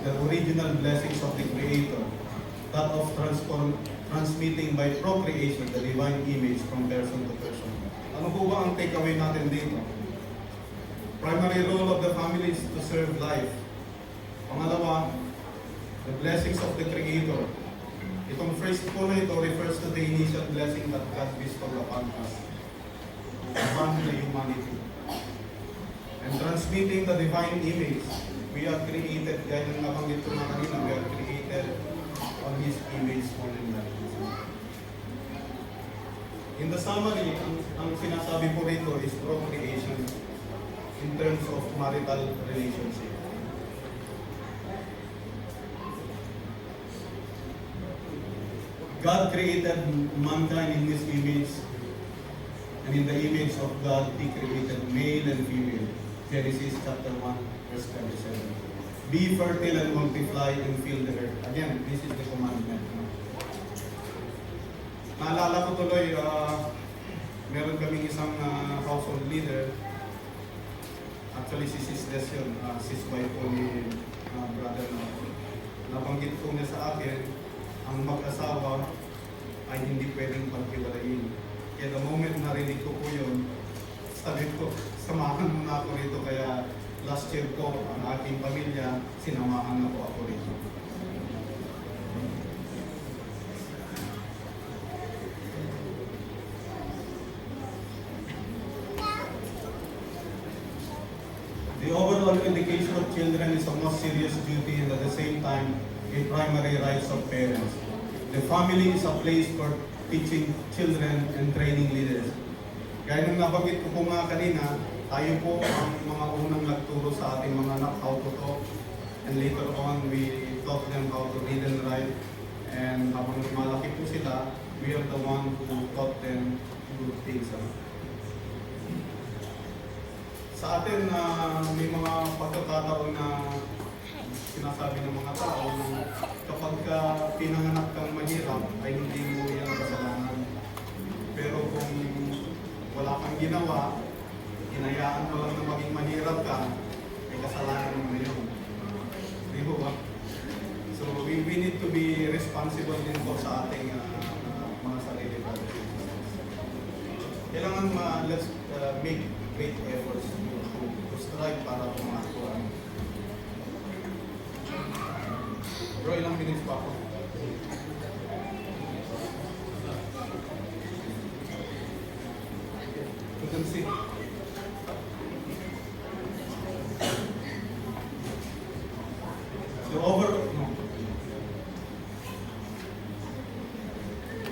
the original blessings of the Creator, that of transmitting by procreation the divine image from person to person. Ano po ba ang takeaway natin dito? Primary role of the family is to serve life. Pangalawa, the blessings of the Creator. Itong phrase po na ito refers to the initial blessing that God bestowed upon us, upon the humanity. And and transmitting the divine image. We are created, gaya ng nabanggit ko na kanina, we are created on His image and likeness. In the summary, ang sinasabi ko rito is procreation in terms of marital relationship. God created mankind in His image, and in the image of God, He created male and female. Genesis chapter 1, verse 27. Be fertile and multiply and fill the earth. Again, this is the commandment. Naalala ko tuloy, meron kaming isang household leader. Actually, si Sis Des yun, sis wife ko ni brother na. Nabanggit ko niya sa akin, ang mag-asawa ay hindi pwedeng paghiwalayin. Kaya the moment narinig ko po yun, sabi ko, samahan mo na ako rito. Kaya last year ko, ang aking pamilya, sinamahan na po ako rito. The overall education of children is a most serious duty and at the same time, a primary rights of parents. The family is a place for teaching children and training leaders. Gaya nung nabanggit ko po nga kanina, tayo po ang mga unang nagturo sa ating mga anak how to talk. And later on, we taught them how to read and write. And habang lumalaki po sila, we are the one who taught them good things. Sa atin, may mga pagkakataon na sinasabi ng mga tao na kapag ka pinanganak kang mahirap, ay hindi mo yan kasalanan. Pero kung wala kang ginawa, hinayaan mo lang na maging mahirap ka, ay kasalanan mo na yun. Di ba? So we need to be responsible din po sa ating mga sarili pa. Kailangan let's make great efforts to strive para pumakuha. Bro, ilang minutes pa ako? You can see.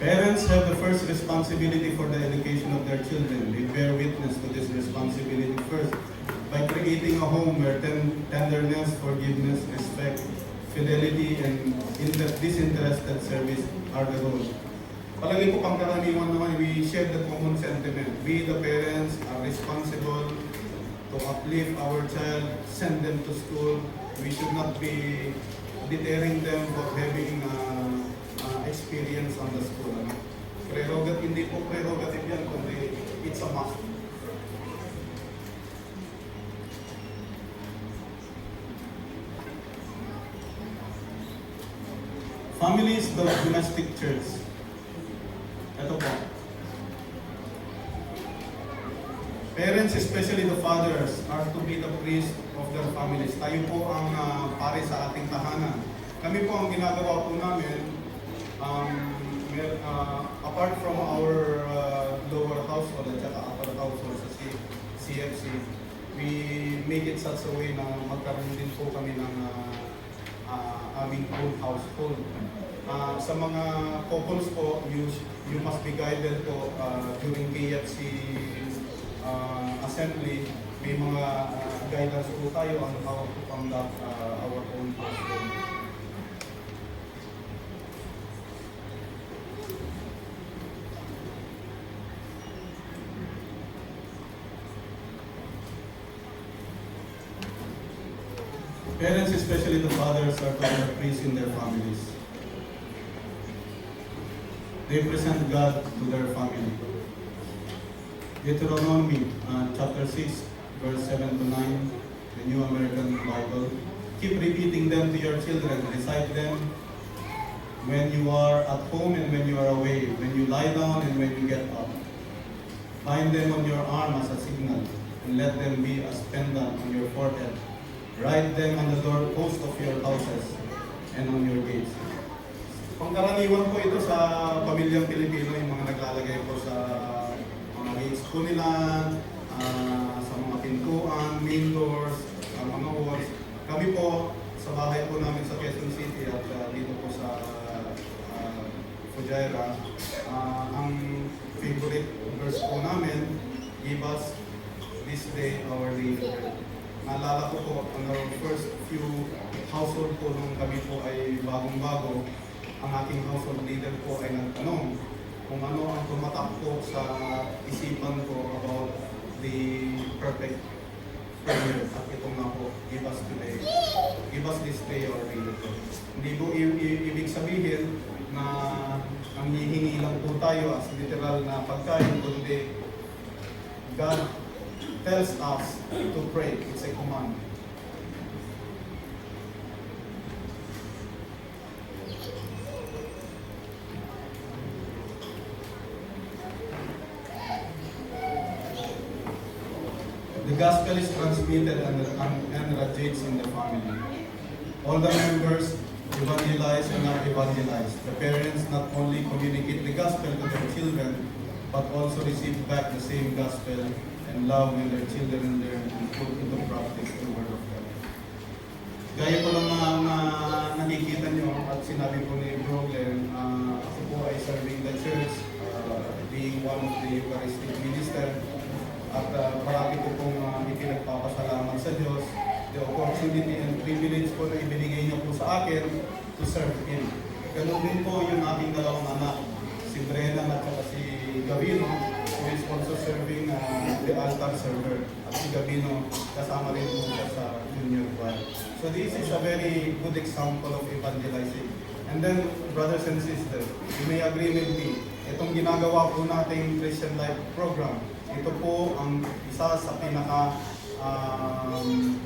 Parents have the first responsibility for the education of their children. They bear witness to this responsibility first by creating a home where tenderness, forgiveness, respect, fidelity, and disinterested service are the rules. Palagi ko pangkaraniwan naman, we share the common sentiment. We, the parents, are responsible to uplift our child, send them to school. We should not be deterring them for having experience on the school. Prerogative, hindi po prerogative yan, kundi it's a must. Family is the domestic church. Ito po. Parents, especially the fathers, are to be the priest of their families. Tayo po ang pare sa ating tahanan. Kami po ang ginagawa po namin, apart from our lower household at saka upper household sa CFC, we make it such a way na magkaroon din po kami ng aming own household. Sa mga couples po, you must be guided po during KFC assembly. May mga guidance po tayo on how to conduct our own household. Parents, especially the fathers, are called priests in their families. They present God to their family. Deuteronomy chapter 6, verse 7 to 9, the New American Bible. Keep repeating them to your children. Recite them when you are at home and when you are away, when you lie down and when you get up. Bind them on your arm as a signal, and let them be as pendant on your forehead. Write them on the doorpost of your houses and on your gates. Pangkaraniwan po ito sa pamilyang Pilipino, yung mga naglalagay po sa mga gates po nila, sa mga pinto pintuan, main doors, mga walls. Kami po, sa bahay po namin sa Quezon City at dito po sa Fujairah, ang favorite verse po namin, give us this day our daily bread. Naalala ko po, on our first few household po nung kami po ay bagong-bago, ang aking household leader po ay nagtanong kung ano ang tumatak po sa isipan ko about the perfect prayer. At ito nga po, give us today, give us this day our daily bread. Hindi po ibig sabihin na ang hihingi lang po tayo as literal na pagkain, kundi God tells us to pray. It's a command. The gospel is transmitted and radiates in the family. All the members evangelize and are evangelized. The parents not only communicate the gospel to their children, but also receive back the same gospel and love when their children learn and put into practice the word of God. Gaya po ng mga nakikita nyo at sinabi po ni Bro Glenn, ako po ay serving the church, being one of the Eucharistic minister, at marami ko pong ipinagpapasalamat sa Diyos, the opportunity and privilege po na ibinigay niya po sa akin to serve Him. Ganun din po yung aking dalawang anak, si Brennan at saka si Gavino, who is also serving the altar server. At si Gavino, kasama rin po siya sa junior choir. So this is a very good example of evangelizing. And then, brothers and sisters, you may agree with me, itong ginagawa po nating Christian Life program, ito po ang isa sa pinaka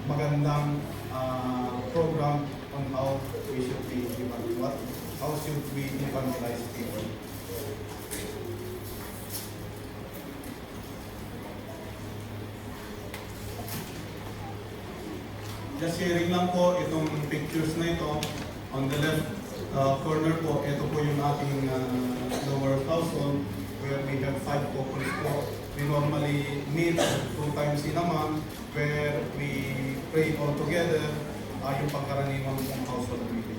magandang program on how we should be how should we evangelize people. Just sharing lang po itong pictures na ito. On the left corner po, ito po yung ating lower household where we have 5 couples po. We normally meet 2 times in a month where we pray all together, yung pangkaraniwang pong household meeting.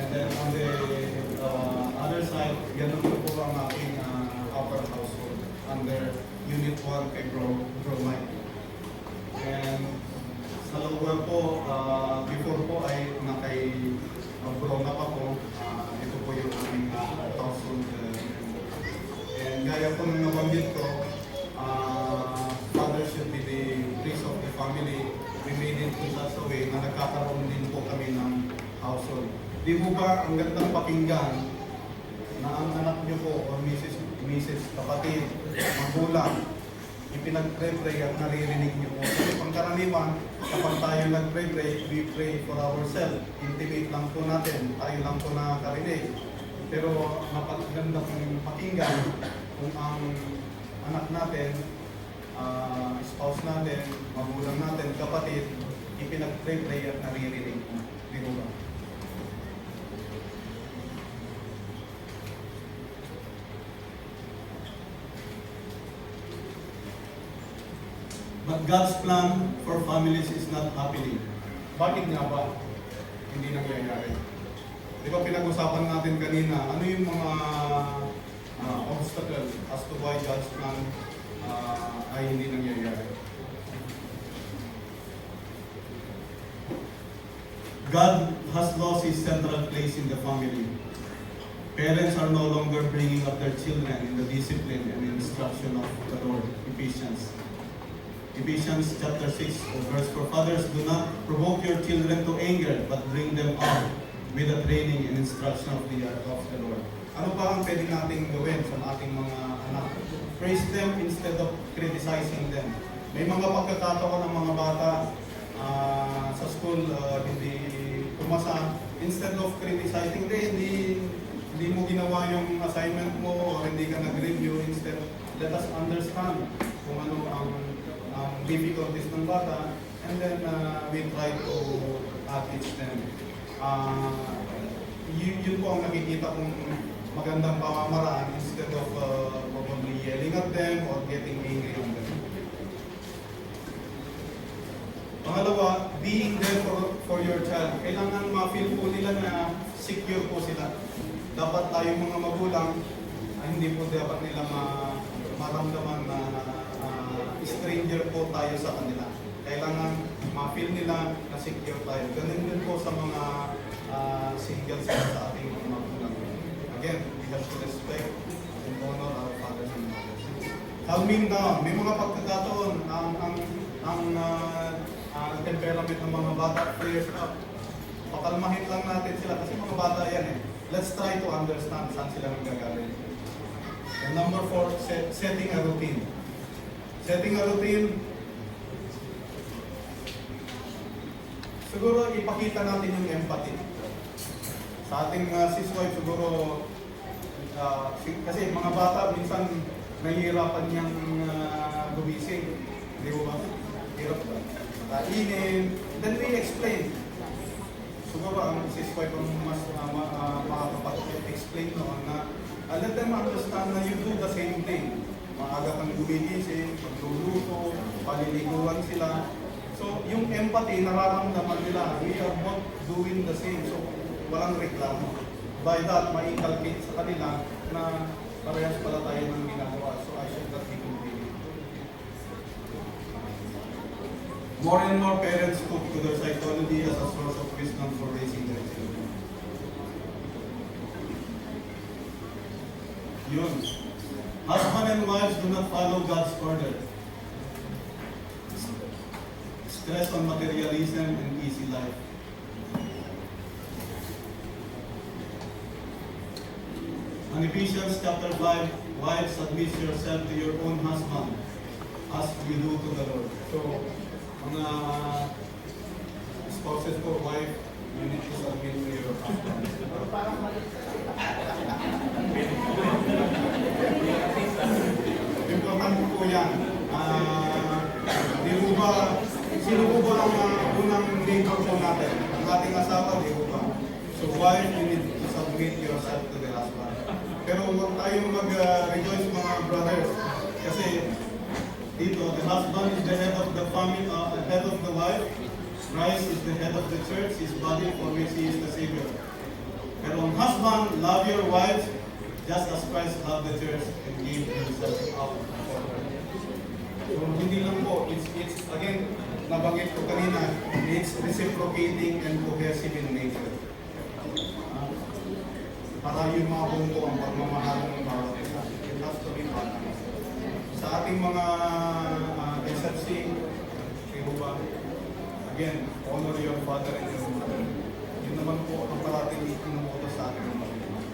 And then on the other side, ganun po ang aking upper household under Unit 1 kay Bro Mike. And sa lower po, before po ay nakay Bro na pa po, ito po yung aming household. And gaya po nung nabanggit ko, father should be the priest of the family. We made it in such a way na nagkakaroon din po kami ng household. Di po ba ang gandang pakinggan na ang anak niyo po o Mrs. kapatid, magulang, ipinag-pray at naririnig niyo po. Kasi pangkaraniwan, kapag tayo nag-pray, we pray for ourselves. Intimate lang po natin, tayo lang po nakakarinig. Pero napaganda kong pakinggan kung ang anak natin, spouse natin, magulang natin, kapatid, ipinag-pray at naririnig po. Di ba? But God's plan for families is not happening. Bakit nga ba hindi nangyayari? Di ba pinag-usapan natin kanina, ano yung mga obstacles as to why God's plan ay hindi nangyayari? God has lost His central place in the family. Parents are no longer bringing up their children in the discipline and instruction of the Lord. Ephesians chapter 6, verse 4, fathers, do not provoke your children to anger, but bring them up with the training and instruction of the Lord. Ano ba ang pwede nating gawin sa ating mga anak? Praise them instead of criticizing them. May mga pagkakataon ng mga bata sa school hindi pumasa. Instead of criticizing, hindi mo ginawa yung assignment mo o hindi ka nag-review. Instead, let us understand kung ano ang difficulties ng bata, and then we try to teach them. Yun po ang nakikita kong magandang pamamaraan instead of probably yelling at them or getting angry on them. Pangalawa, being there for your child. Kailangan ma-feel po nila na secure po sila. Dapat tayong mga magulang, hindi po dapat nila maramdaman na stranger po tayo sa kanila. Kailangan ma-feel nila na secure tayo. Ganun din po sa mga single sa ating mga magulang. Again, we have to respect and honor our fathers and mothers. Calming down. May mga pagkakataon ang temperament ng mga bata flares up. Pakalmahin lang natin sila kasi mga bata yan eh. Let's try to understand saan sila nanggagaling. And number 4, setting a routine. Setting a routine, siguro ipakita natin yung empathy. Sa ating sis-wife siguro, kasi mga bata minsan nahihirapan niyang gumising. Di ba? Hirap ba? Kainin. Then we explain. Siguro ang sis-wife ang mas makakapag-explain noon na let them understand na you do the same thing. Maaga kang gumigising, pagluluto, paliliguan sila. So, yung empathy, nararamdaman nila, we are both doing the same. So, walang reklamo. By that, ma-inculcate sa kanila na parehas pala tayo ng ginagawa. So, I should not be complaining. More and more parents look to their psychology as a source of wisdom for raising their children. Yun. Husband and wives do not follow God's order. Stress on materialism and easy life. On Ephesians chapter 5, wives, submit yourself to your own husband as you do to the Lord. So, mga spouses ko, wife, you need to submit to your husband. Importante po yan. Di po ba, sino po ba ang unang neighbor po natin? Ang ating asawa, di po ba? So wife, you need to submit yourself to the husband. Pero huwag tayong mag-rejoice mga brothers. Kasi dito, the husband is the head of the family, head of the wife. Christ is the head of the church, his body for which he is the Savior. Pero ang husband, love your wives just as Christ loved the church and gave himself up for her. So hindi lang po, it's again, nabanggit ko kanina, it's reciprocating and cohesive in nature. Para yung mga punto ang pagmamahal ng bawat isa. It has to be balanced. Sa ating mga SFC, again, honor your father and your mother. Yun naman po ang parating inuutos sa ating mga pagmamahal.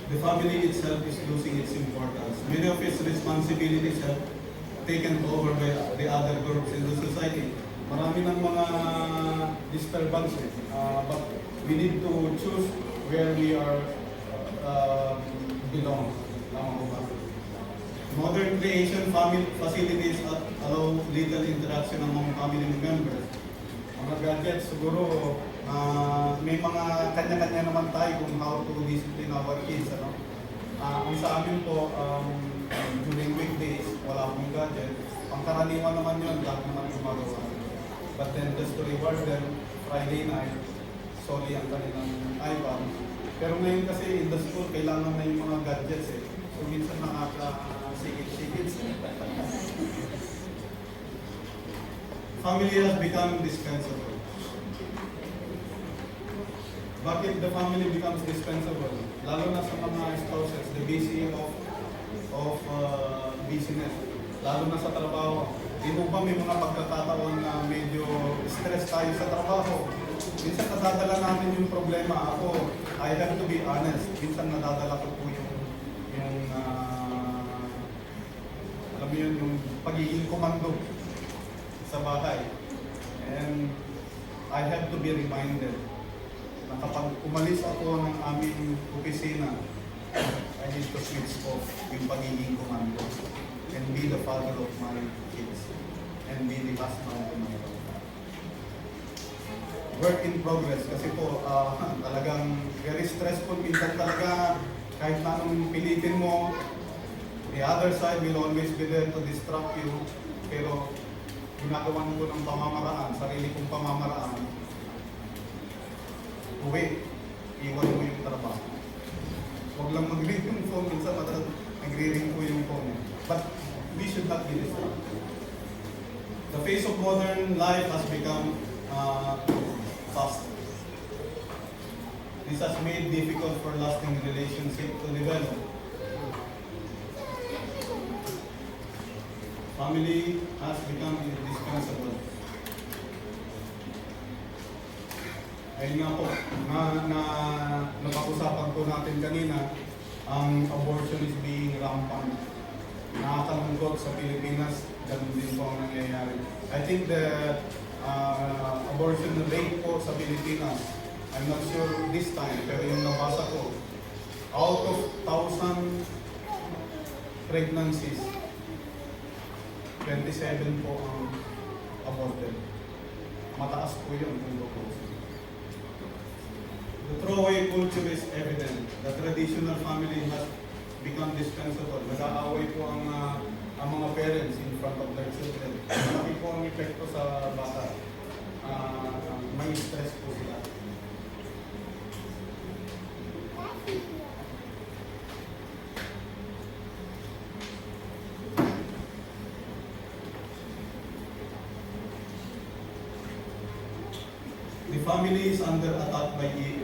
The family itself is losing its importance. Many of its responsibilities have taken over by the other groups in the society. Marami ng mga disturbances, but we need to choose where we are belong. Tama ko ba? Modern creation family facilities allow little interaction among family members. Mga gadgets, siguro may mga kanya-kanya naman tayo kung how to discipline our kids. Ano? Ang sa amin po, during weekdays, wala akong gadget. Pangkaraniwan naman yun, lahat naman gumagawa. But then just to reward them, Friday night, solely ang kanilang iPad. Pero ngayon kasi in the school, kailangan na yung mga gadgets eh. So minsan nakaka-sigit-sigit. Family has become indispensable. Bakit the family becomes dispensable? Lalo na sa mga spouses, the busy of business. Lalo na sa trabaho. Di mo ba may mga pagkakataon na medyo stress tayo sa trabaho? Minsan nadadala natin yung problema. Ako, I have to be honest. Minsan nadadala ko po yung alam mo yun, yung pagiging komando sa bahay. And I have to be reminded na kapag umalis ako ng aming opisina, I need to switch off yung pagiging komando. and be the father of my kids and be the husband to my wife. Work in progress kasi po talagang very stressful minsan talaga kahit na anong pilitin mo, the other side will always be there to distract you, pero ginagawa ko ng pamamaraan, sarili kong pamamaraan, uwi, iwan mo yung trabaho. Huwag lang mag-ring yung phone, minsan madalas nagre-ring po yung phone. But we should not be distracted. The face of modern life has become fast. This has made difficult for lasting relationship to develop. Family has become indispensable. Ayun nga po, napag-usapan po natin kanina, ang abortion is being rampant. Nakakalungkot sa Pilipinas, ganun din po ang nangyayari. I think the abortion rate po sa Pilipinas, I'm not sure this time, pero yung nabasa ko, out of 1,000 pregnancies, 27 po ang aborted. Mataas po yun kung tutusin. The throwaway culture is evident. The traditional family has become dispensable. Nag-aaway po ang mga parents in front of their children. Malaki po ang epekto sa bata. May stress po sila. The family is under attack by evil.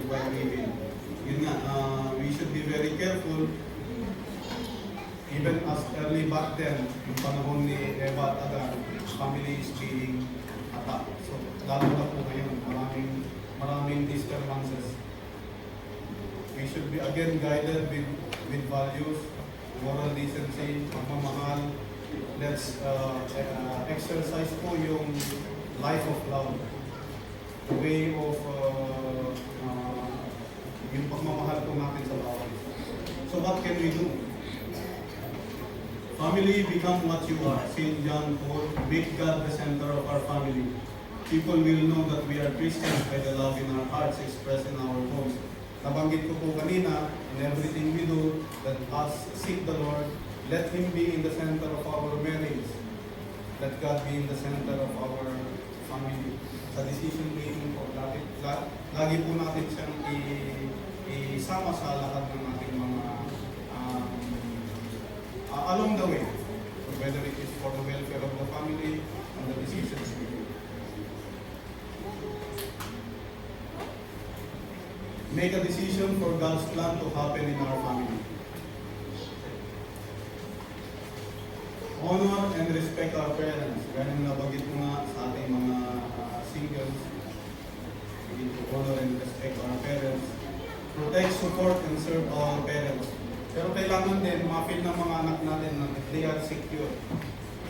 Yun nga, we should be very careful. Even as early back then, yung panahon ni Eva at Adan, family is being attacked. So, lalo na po ngayon, maraming disturbances. We should be again guided with values, moral decency, pagmamahal. Let's exercise po yung life of love. The way of yung pagmamahal po natin sa bawat isa. So what can we do? Family, become what you are. St. John Paul, make God the center of our family. People will know that we are Christians by the love in our hearts expressed in our homes. Nabanggit ko po kanina, in everything we do, that us seek the Lord, let Him be in the center of our marriage. Let God be in the center of our family. Sa decision making po, lagi po natin siyang isama sa lahat ng ating mga along the way, whether it is for the welfare of the family and the decisions we make. Make a decision for God's plan to happen in our family. Honor and respect our parents. Ganun nabanggit ko nga sa ating mga singles. We need to honor and respect our parents. Protect, support, and serve our parents. Pero kailangan din ma-feel ng mga anak natin na they are secure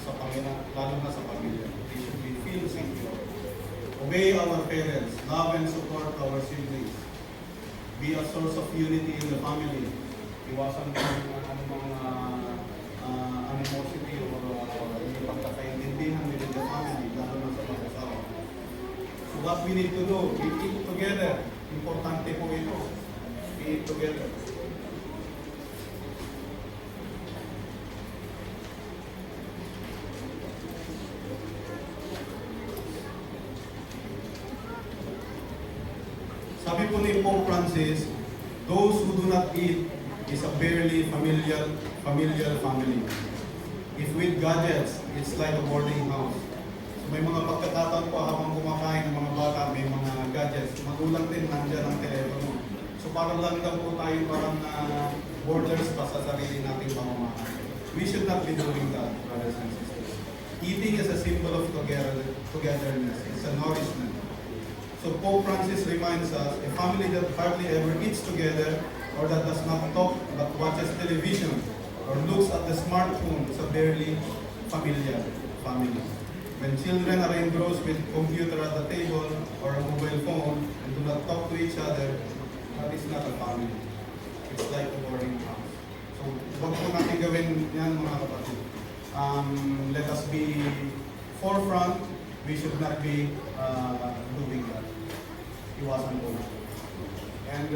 sa pamilya, lalo na sa pamilya. They should be feel secure. Obey our parents. Love and support our siblings. Be a source of unity in the family. Iwasan mo mga animosity o hindi pagkakaintindihan within the family, lalo na sa mga asawa. So what we need to do, we eat together. Importante po ito. We eat together. Sabi po ni Pope Francis, those who do not eat is a barely familiar family. If with gadgets, it's like a boarding house. So may mga pagkakataon po habang kumakain ng mga bata, may mga gadgets. Magulang din, nandiyan ang telepono. So parang lang daw po tayo parang borders pa sa sarili nating pamamahay. We should not be doing that, brothers and sisters. Eating is a symbol of togetherness. It's a nourishment. So Pope Francis reminds us, a family that hardly ever eats together or that does not talk but watches television or looks at the smartphone is a barely familiar family. When children are engrossed with computer at the table or a mobile phone and do not talk to each other, that is not a family. It's like a boarding house. So huwag po natin gawin yan mga kapatid. let us be forefront. We should not be doing that. Iwasan po natin. And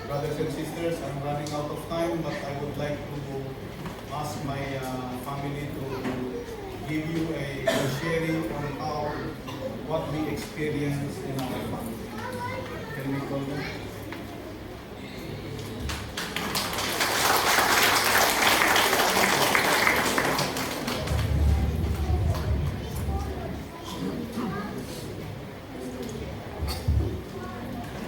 brothers and sisters, I'm running out of time, but I would like to ask my family to give you a sharing on how what we experience in our family. Can we call them?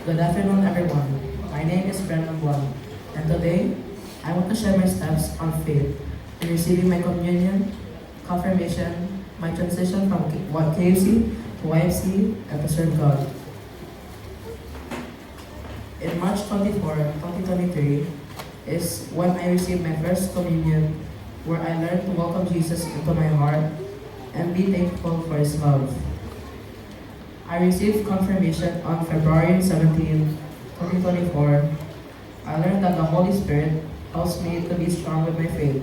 Good afternoon, everyone. My name is Brennan Buwan, and today I want to share my steps on faith in receiving my communion, confirmation, my transition from KFC to YFC, and to serve God. In March 24, 2023 is when I received my first communion, where I learned to welcome Jesus into my heart and be thankful for His love. I received confirmation on February 17, 2024. I learned that the Holy Spirit helps me to be strong with my faith.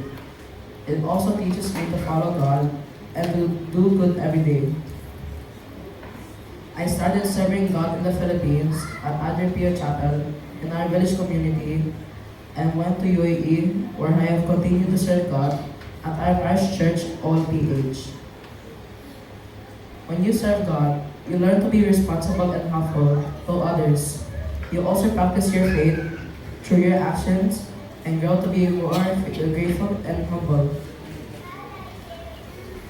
It also teaches me to follow God and to do good every day. I started serving God in the Philippines at Adre Pio Chapel in our village community and went to UAE, where I have continued to serve God at our parish church, OLPH. When you serve God, you learn to be responsible and helpful to others. You also practice your faith through your actions and grow to be more grateful and humble.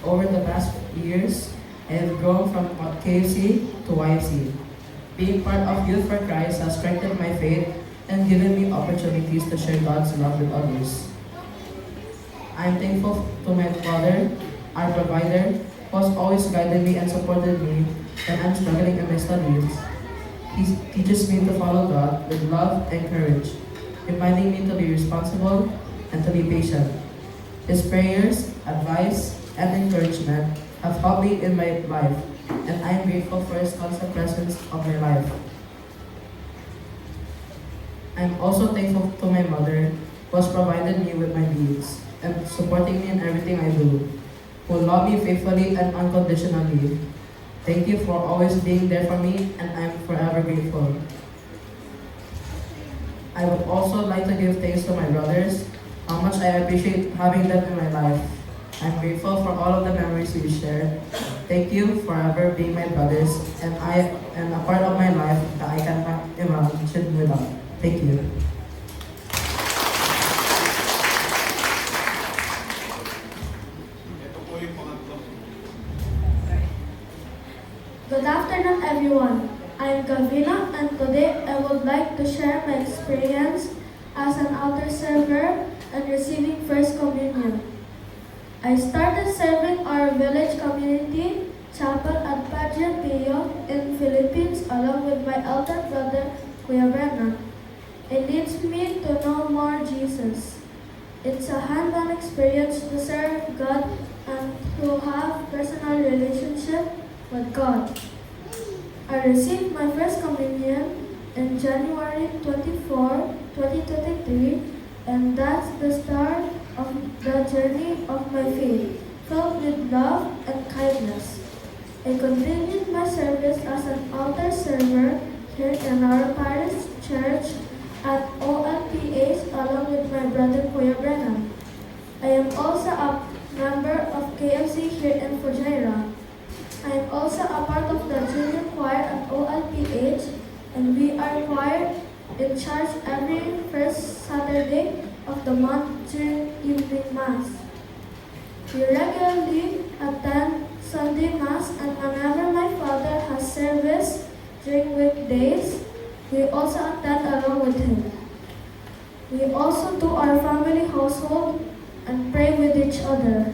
Over the past years, I have grown from KFC to YFC. Being part of Youth for Christ has strengthened my faith and given me opportunities to share God's love with others. I am thankful to my Father, our provider, who has always guided me and supported me when I'm struggling in my studies. He teaches me to follow God with love and courage, reminding me to be responsible and to be patient. His prayers, advice, and encouragement have helped me in my life, and I am grateful for His constant presence of my life. I am also thankful to my mother, who has provided me with my needs and supporting me in everything I do, who love me faithfully and unconditionally. Thank you for always being there for me, and I am forever grateful. I would also like to give thanks to my brothers, how much I appreciate having them in my life. I'm grateful for all of the memories we shared. Thank you for ever being my brothers, and a part of my life that I cannot imagine without. Thank you. Ito po yung pangatlo. Good afternoon, everyone. I'm Gavina, and today I would like to share my experience as an altar server and receiving First Communion. I started serving our village community chapel at Padre Pio in Philippines along with my elder brother, Kuya Brennan. It leads me to know more Jesus. It's a hands-on experience to serve God and to have personal relationship with God. I received my first communion in January 24, 2023, and that's the start of the journey of my faith, filled with love and kindness. I continued my service as an altar server here in our parish church at OLPH along with my brother Kuya Brennan. I am also a member of KFC here in Fujairah. I am also a part of the junior choir at OLPH, and we are choir in church every first Saturday of the month during evening mass. We regularly attend Sunday mass, and whenever my father has service during weekdays, we also attend along with him. We also do our family household and pray with each other.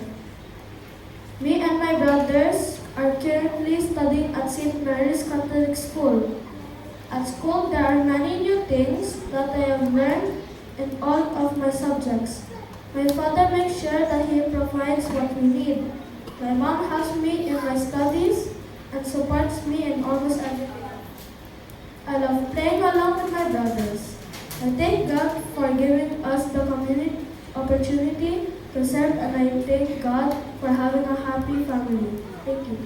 Me and my brothers are currently studying at St. Mary's Catholic School. At school, there are many new things that I have learned in all of my subjects. My father makes sure that he provides what we need. My mom helps me in my studies and supports me in almost everything. I love playing along with my brothers. I thank God for giving us the opportunity to serve, and I thank God for having a happy family. Thank you.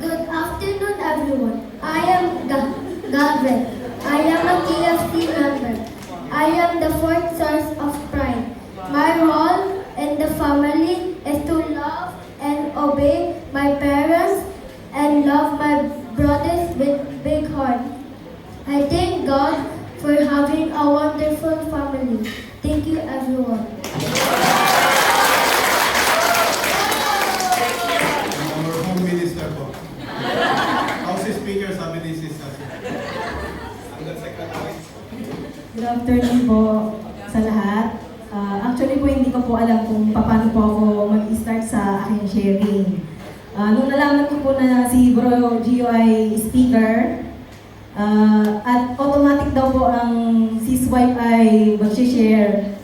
Good afternoon, everyone. I am Gabriel. I am a KFC member. I am the fourth source of pride. My role in the family is to love and obey my parents and love my brothers with big heart. I thank God for having a wonderful family. Thank you, everyone. Our home minister po. House Speaker, sabi ni Sis Sasha. Hanggang Secretary. Good afternoon po sa lahat. Actually po, hindi ko po alam kung paano po ako mag-start sa aking sharing. Nung nalaman ko po na si Bro Gio ay speaker, at automatic daw po ang sis wife ay mag-share.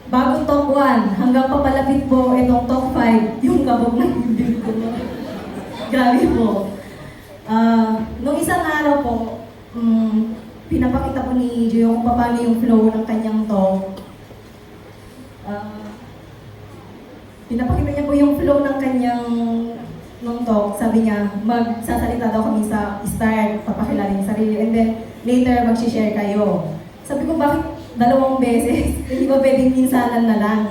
Bagong top 1, hanggang papalapit po itong top 5, yung kabog ng bibig ko. Grabe po. Nung isang araw po, pinapakita po ni Gio kung paano yung flow ng kanyang talk. Pinapakita niya po yung flow ng kanyang nung talk. Sabi niya, magsasalita daw kami sa start, papakilala yung sarili, and then later mag-share kayo. Sabi ko, bakit 2 beses? Hindi ba pwedeng minsanan na lang?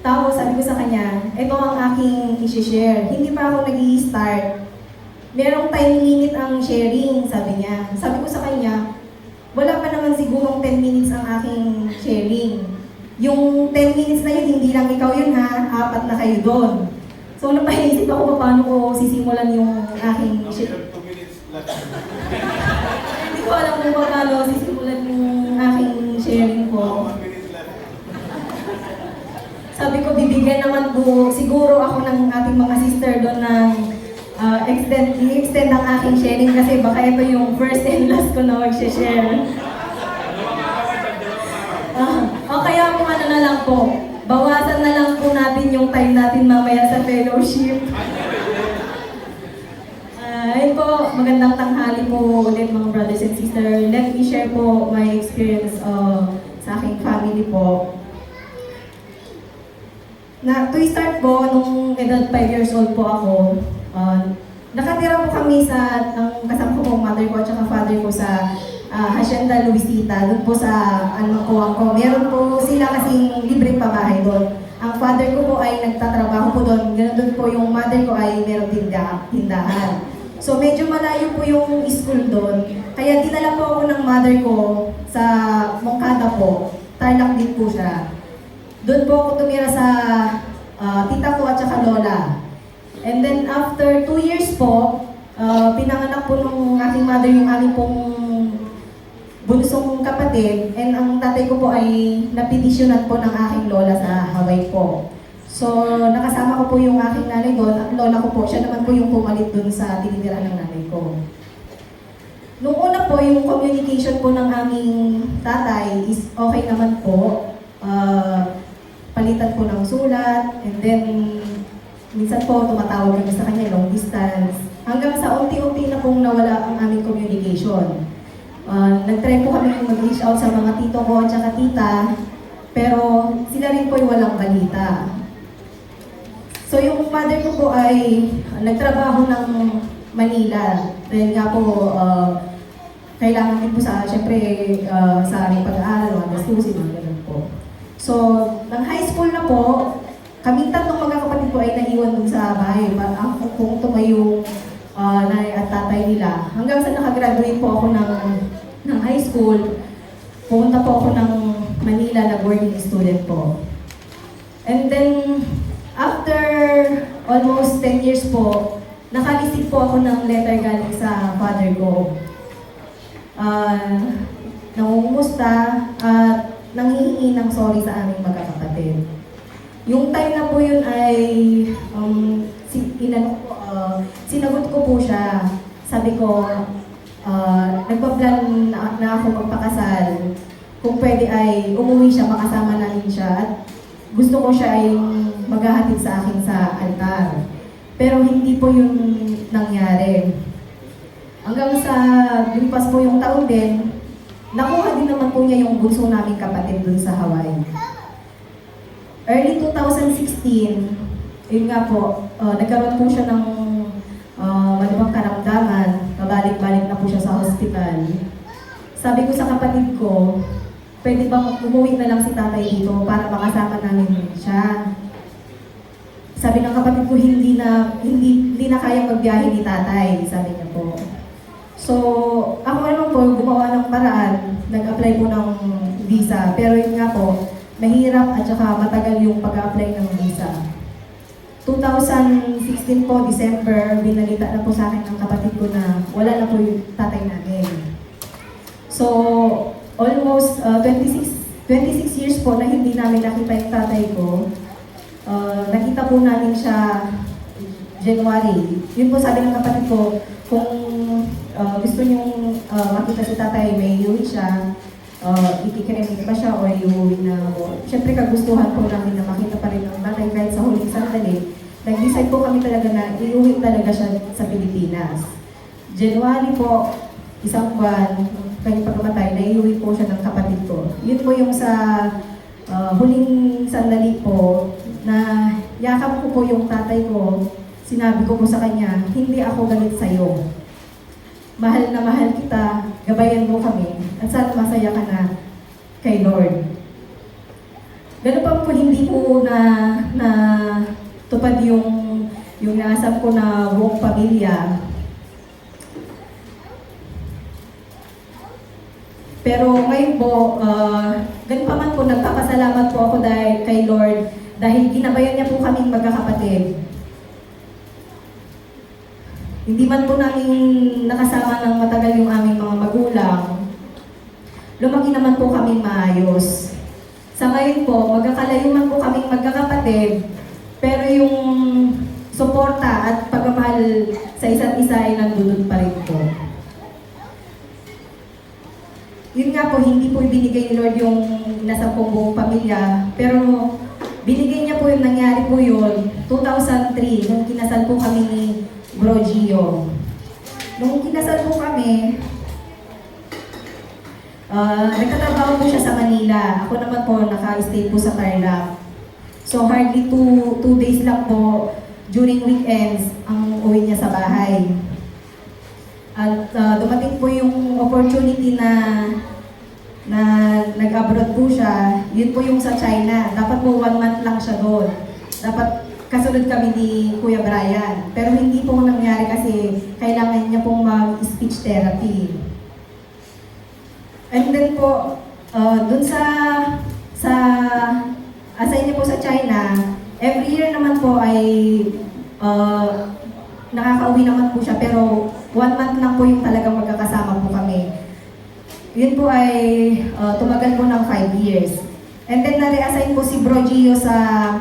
Tapos sabi ko sa kanya, ito ang aking i-share. Hindi pa ako nag-i-start. Merong time limit ang sharing, sabi niya. Sabi ko sa kanya, wala pa naman sigurong 10 minutes ang aking sharing. Yung 10 minutes na yun, hindi lang ikaw yun ha, 4 na kayo doon. So napaisip ako paano ko sisimulan yung aking sharing. 2 minutes left. Hindi ko alam kung paano sisimulan yung aking sharing ko. 1 minute left. Sabi ko, bibigyan naman po siguro ako ng ating mga sister doon ng i-extend ang aking sharing kasi baka ito yung first and last ko na mag-share. O kaya po ano na lang po, bawasan na lang po natin yung time natin mamaya sa fellowship. Ayun po, magandang tanghali po ulit mga brothers and sisters. Let me share po my experience sa aking family po. To start po, nung edad 5 years old po ako, nakatira po kami sa, ng kasama ko pong mother ko at saka father ko sa Hacienda Luisita, doon po sa ko. Meron po sila kasing libreng pabahay doon. Ang father ko po ay nagtatrabaho po doon, ganoon doon po yung mother ko ay meron tindahan. So medyo malayo po yung school doon. Kaya dinala po ako ng mother ko sa Moncada po, Tarlac din po siya. Doon po ako tumira sa tita ko at saka lola. And then after 2 years po, pinanganak po nung aking mother yung aming pong bunsong kapatid, and ang tatay ko po ay napetisyonan po ng aking lola sa Hawaii po. So, nakasama ko po yung aking nanay doon at lola ko po, siya naman po yung pumalit doon sa tinitirahan ng nanay ko. Nung una po, yung communication po ng aming tatay is okay naman po. Palitan po ng sulat, and then minsan po tumatawag kami sa kanya long distance. Hanggang sa unti-unti na pong nawala ang aming communication. Nag-try po kami mag-reach out sa mga tito ko at saka tita, pero sila rin po ay walang balita. So yung mother ko po ay nagtrabaho ng Manila. Dahil nga po, kailangan din po sa, syempre, sa aming pag-aaral, mga gastusin, mga ganun po. So, ng high school na po, kaming tatlong magkakapatid po ay naiwan dun sa bahay. Ako pong tumayo nanay at tatay nila. Hanggang sa nakagraduate po ako ng high school, pumunta po ako ng Manila na boarding student po. And then, after almost 10 years po, nakalisip po ako ng letter galing sa father ko. Nangungumusta at nanghihingi ng sorry sa aming magkakapatid. Yung time na po yun ay sinagot ko po siya. Sabi ko, nagpa-plan na ako magpakasal. Kung pwede ay umuwi siya, makasama namin siya. At gusto ko siya ay maghahatid sa akin sa altar. Pero hindi po yung nangyari. Hanggang sa lumipas po yung taon din, nakuha din naman po niya yung bunso naming kapatid dun sa Hawaii. Early 2016, yun nga po, nagkaroon po siya ng malubhang karamdaman, pabalik-balik na po siya sa hospital. Sabi ko sa kapatid ko, pwede bang umuwi na lang si tatay dito para makasama namin siya. Sabi ng kapatid ko, hindi na kaya magbiyahe ni tatay, sabi niya po. So, ako naman po, gumawa ng paraan, nag-apply po ng visa. Pero yun nga po, mahirap at saka matagal yung pag-apply ng visa. 2016 po, December, binalita na po sa akin ng kapatid ko na wala na po yung tatay namin. So, almost 26 years po na hindi namin nakita yung tatay ko. Nakita po namin siya January. Yun po sabi ng kapatid ko, kung gusto niyong makita si tatay, may iuwi siya, ikikirimit ba siya o iuwi na po. Siyempre kagustuhan po namin na makita pa rin ng tatay kahit sa huling sandali. Nag-decide po kami talaga na iuwi talaga siya sa Pilipinas. January po, isang buwan, kanyang pagkamatay, naiuwi po siya ng kapatid ko. Yun po yung sa huling sandali po, na yakap ko po yung tatay ko, sinabi ko po sa kanya, hindi ako galit sa'yo. Mahal na mahal kita, gabayan mo kami, at sana masaya ka na kay Lord. Ganun pa po hindi po na tupad yung nasab ko na buong pamilya. Pero ngayon po, ganun pa man po, nagpapasalamat po ako dahil kay Lord dahil ginabayan niya po kaming magkakapatid. Hindi man po namin nakasama ng matagal yung aming mga magulang, lumaki naman po kaming maayos. Sa ngayon po, magkakalayo man po kaming magkakapatid, pero yung suporta at pagmamahal sa isa't isa ay nandun pa rin po. Yun nga po, hindi po ibinigay ni Lord yung nasa pong buong pamilya, pero binigay niya po yung nangyari po yun, 2003, nung kinasal po kami ni Bro Gio. Nung kinasal po kami, nagtatrabaho po siya sa Manila. Ako naman po, naka-stay po sa Tarlac. So hardly 2 days lang po during weekends ang uwi niya sa bahay. At dumating po yung opportunity na nag-abroad po siya, yun po yung sa China. Dapat po 1 month lang siya doon. Dapat kasunod kami ni Kuya Brian. Pero hindi po nangyari kasi kailangan niya pong mag-speech therapy. And then po, doon sa assign niya po sa China, every year naman po ay nakakauwi naman po siya. Pero 1 month lang po yung talagang magkakasama po kami. Yun po ay tumagal po ng 5 years. And then na-reassign po si Bro Gio sa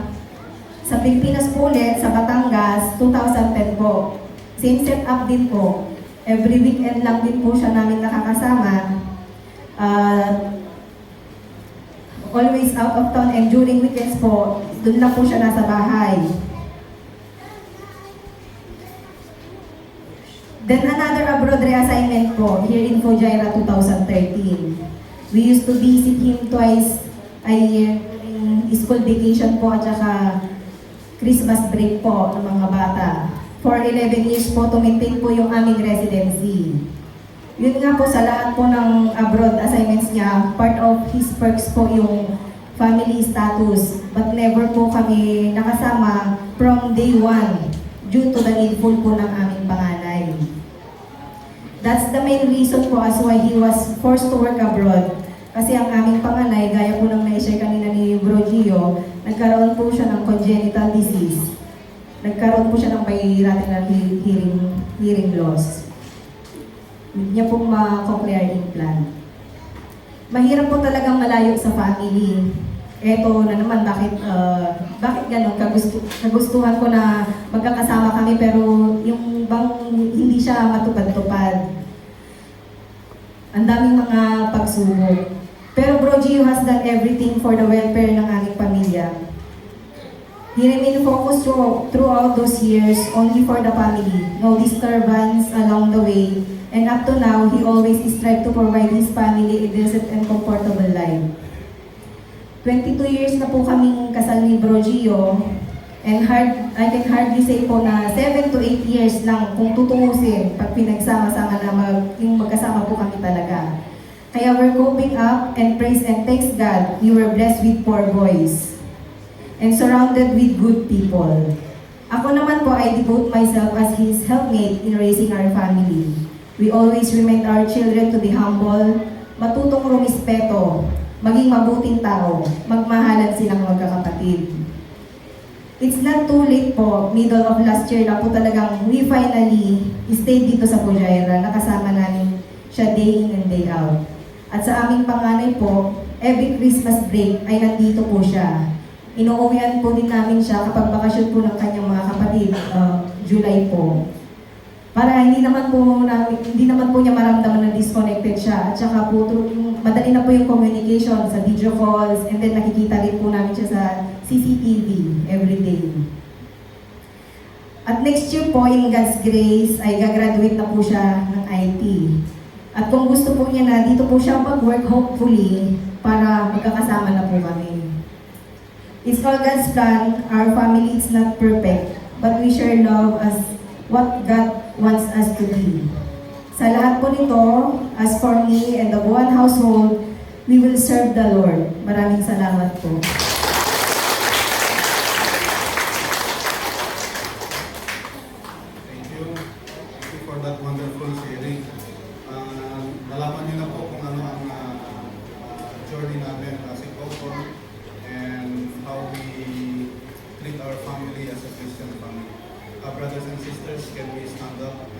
Pilipinas po ulit, sa Batangas, 2010 po. Same setup din po. Every weekend lang din po siya namin nakakasama. Always out of town and during weekends po, doon lang po siya nasa bahay. Then another abroad reassignment po, here in Fujairah 2013. We used to visit him twice a year during school vacation po at saka Christmas break po ng mga bata. For 11 years po, to-maintain po yung aming residency. Yun nga po, sa lahat po ng abroad assignments niya, part of his perks po yung family status. But never po kami nakasama from day 1 due to the needful po ng aming panganay. That's the main reason po as why he was forced to work abroad. Kasi ang aming panganay, gaya po ng na-share kanina ni Bro Gio, nagkaroon po siya ng congenital disease. Nagkaroon po siya ng bilateral hearing loss. Hindi niya pong ma-cochlear implant. Mahirap po talagang malayo sa family. Eto na naman, bakit ganun? Kagustuhan ko na magkakasama kami pero yung bang hindi siya matupad-tupad. Ang daming mga pagsubok. Pero Bro Gio has done everything for the welfare ng aming pamilya. He remained focused throughout those years only for the family. No disturbance along the way. And up to now, he always strives to provide his family a decent and comfortable life. 22 years na po kaming kasal ni Bro Gio, and I can hardly say po na 7 to 8 years lang kung tutungusin pag pinagsama-sama na yung magkasama po kami talaga. Kaya we're coping up and praise and thanks God, we were blessed with 4 boys and surrounded with good people. Ako naman po, I devote myself as his helpmate in raising our family. We always remind our children to be humble, matutong rumispeto, maging mabuting tao, magmahalan silang magkakapatid. It's not too late po, middle of last year na po talagang we finally stayed dito sa Pujaira, nakasama namin siya day in and day out. At sa aming panganay po, every Christmas break ay nandito po siya. Inuuwian po din namin siya kapag bakasyon po ng kanyang mga kapatid, July po. Para hindi naman po niya maramdaman na disconnected siya. At saka po, madali na po yung communication sa video calls, and then nakikita din po namin siya sa CCTV every day. At next year po, in God's grace, ay gagraduate na po siya ng IT. At kung gusto po niya na dito po siya mag-work, hopefully, para magkakasama na po kami. It's all God's plan. Our family is not perfect, but we share love as what God wants us to be. Sa lahat po nito, as for me and the Buwan household, we will serve the Lord. Maraming salamat po. Thank you. Thank you for that wonderful sharing. Nalaman niyo na po kung ano ang journey namin as a couple and how we treat our family as a Christian family. Brothers and sisters, can we stand up?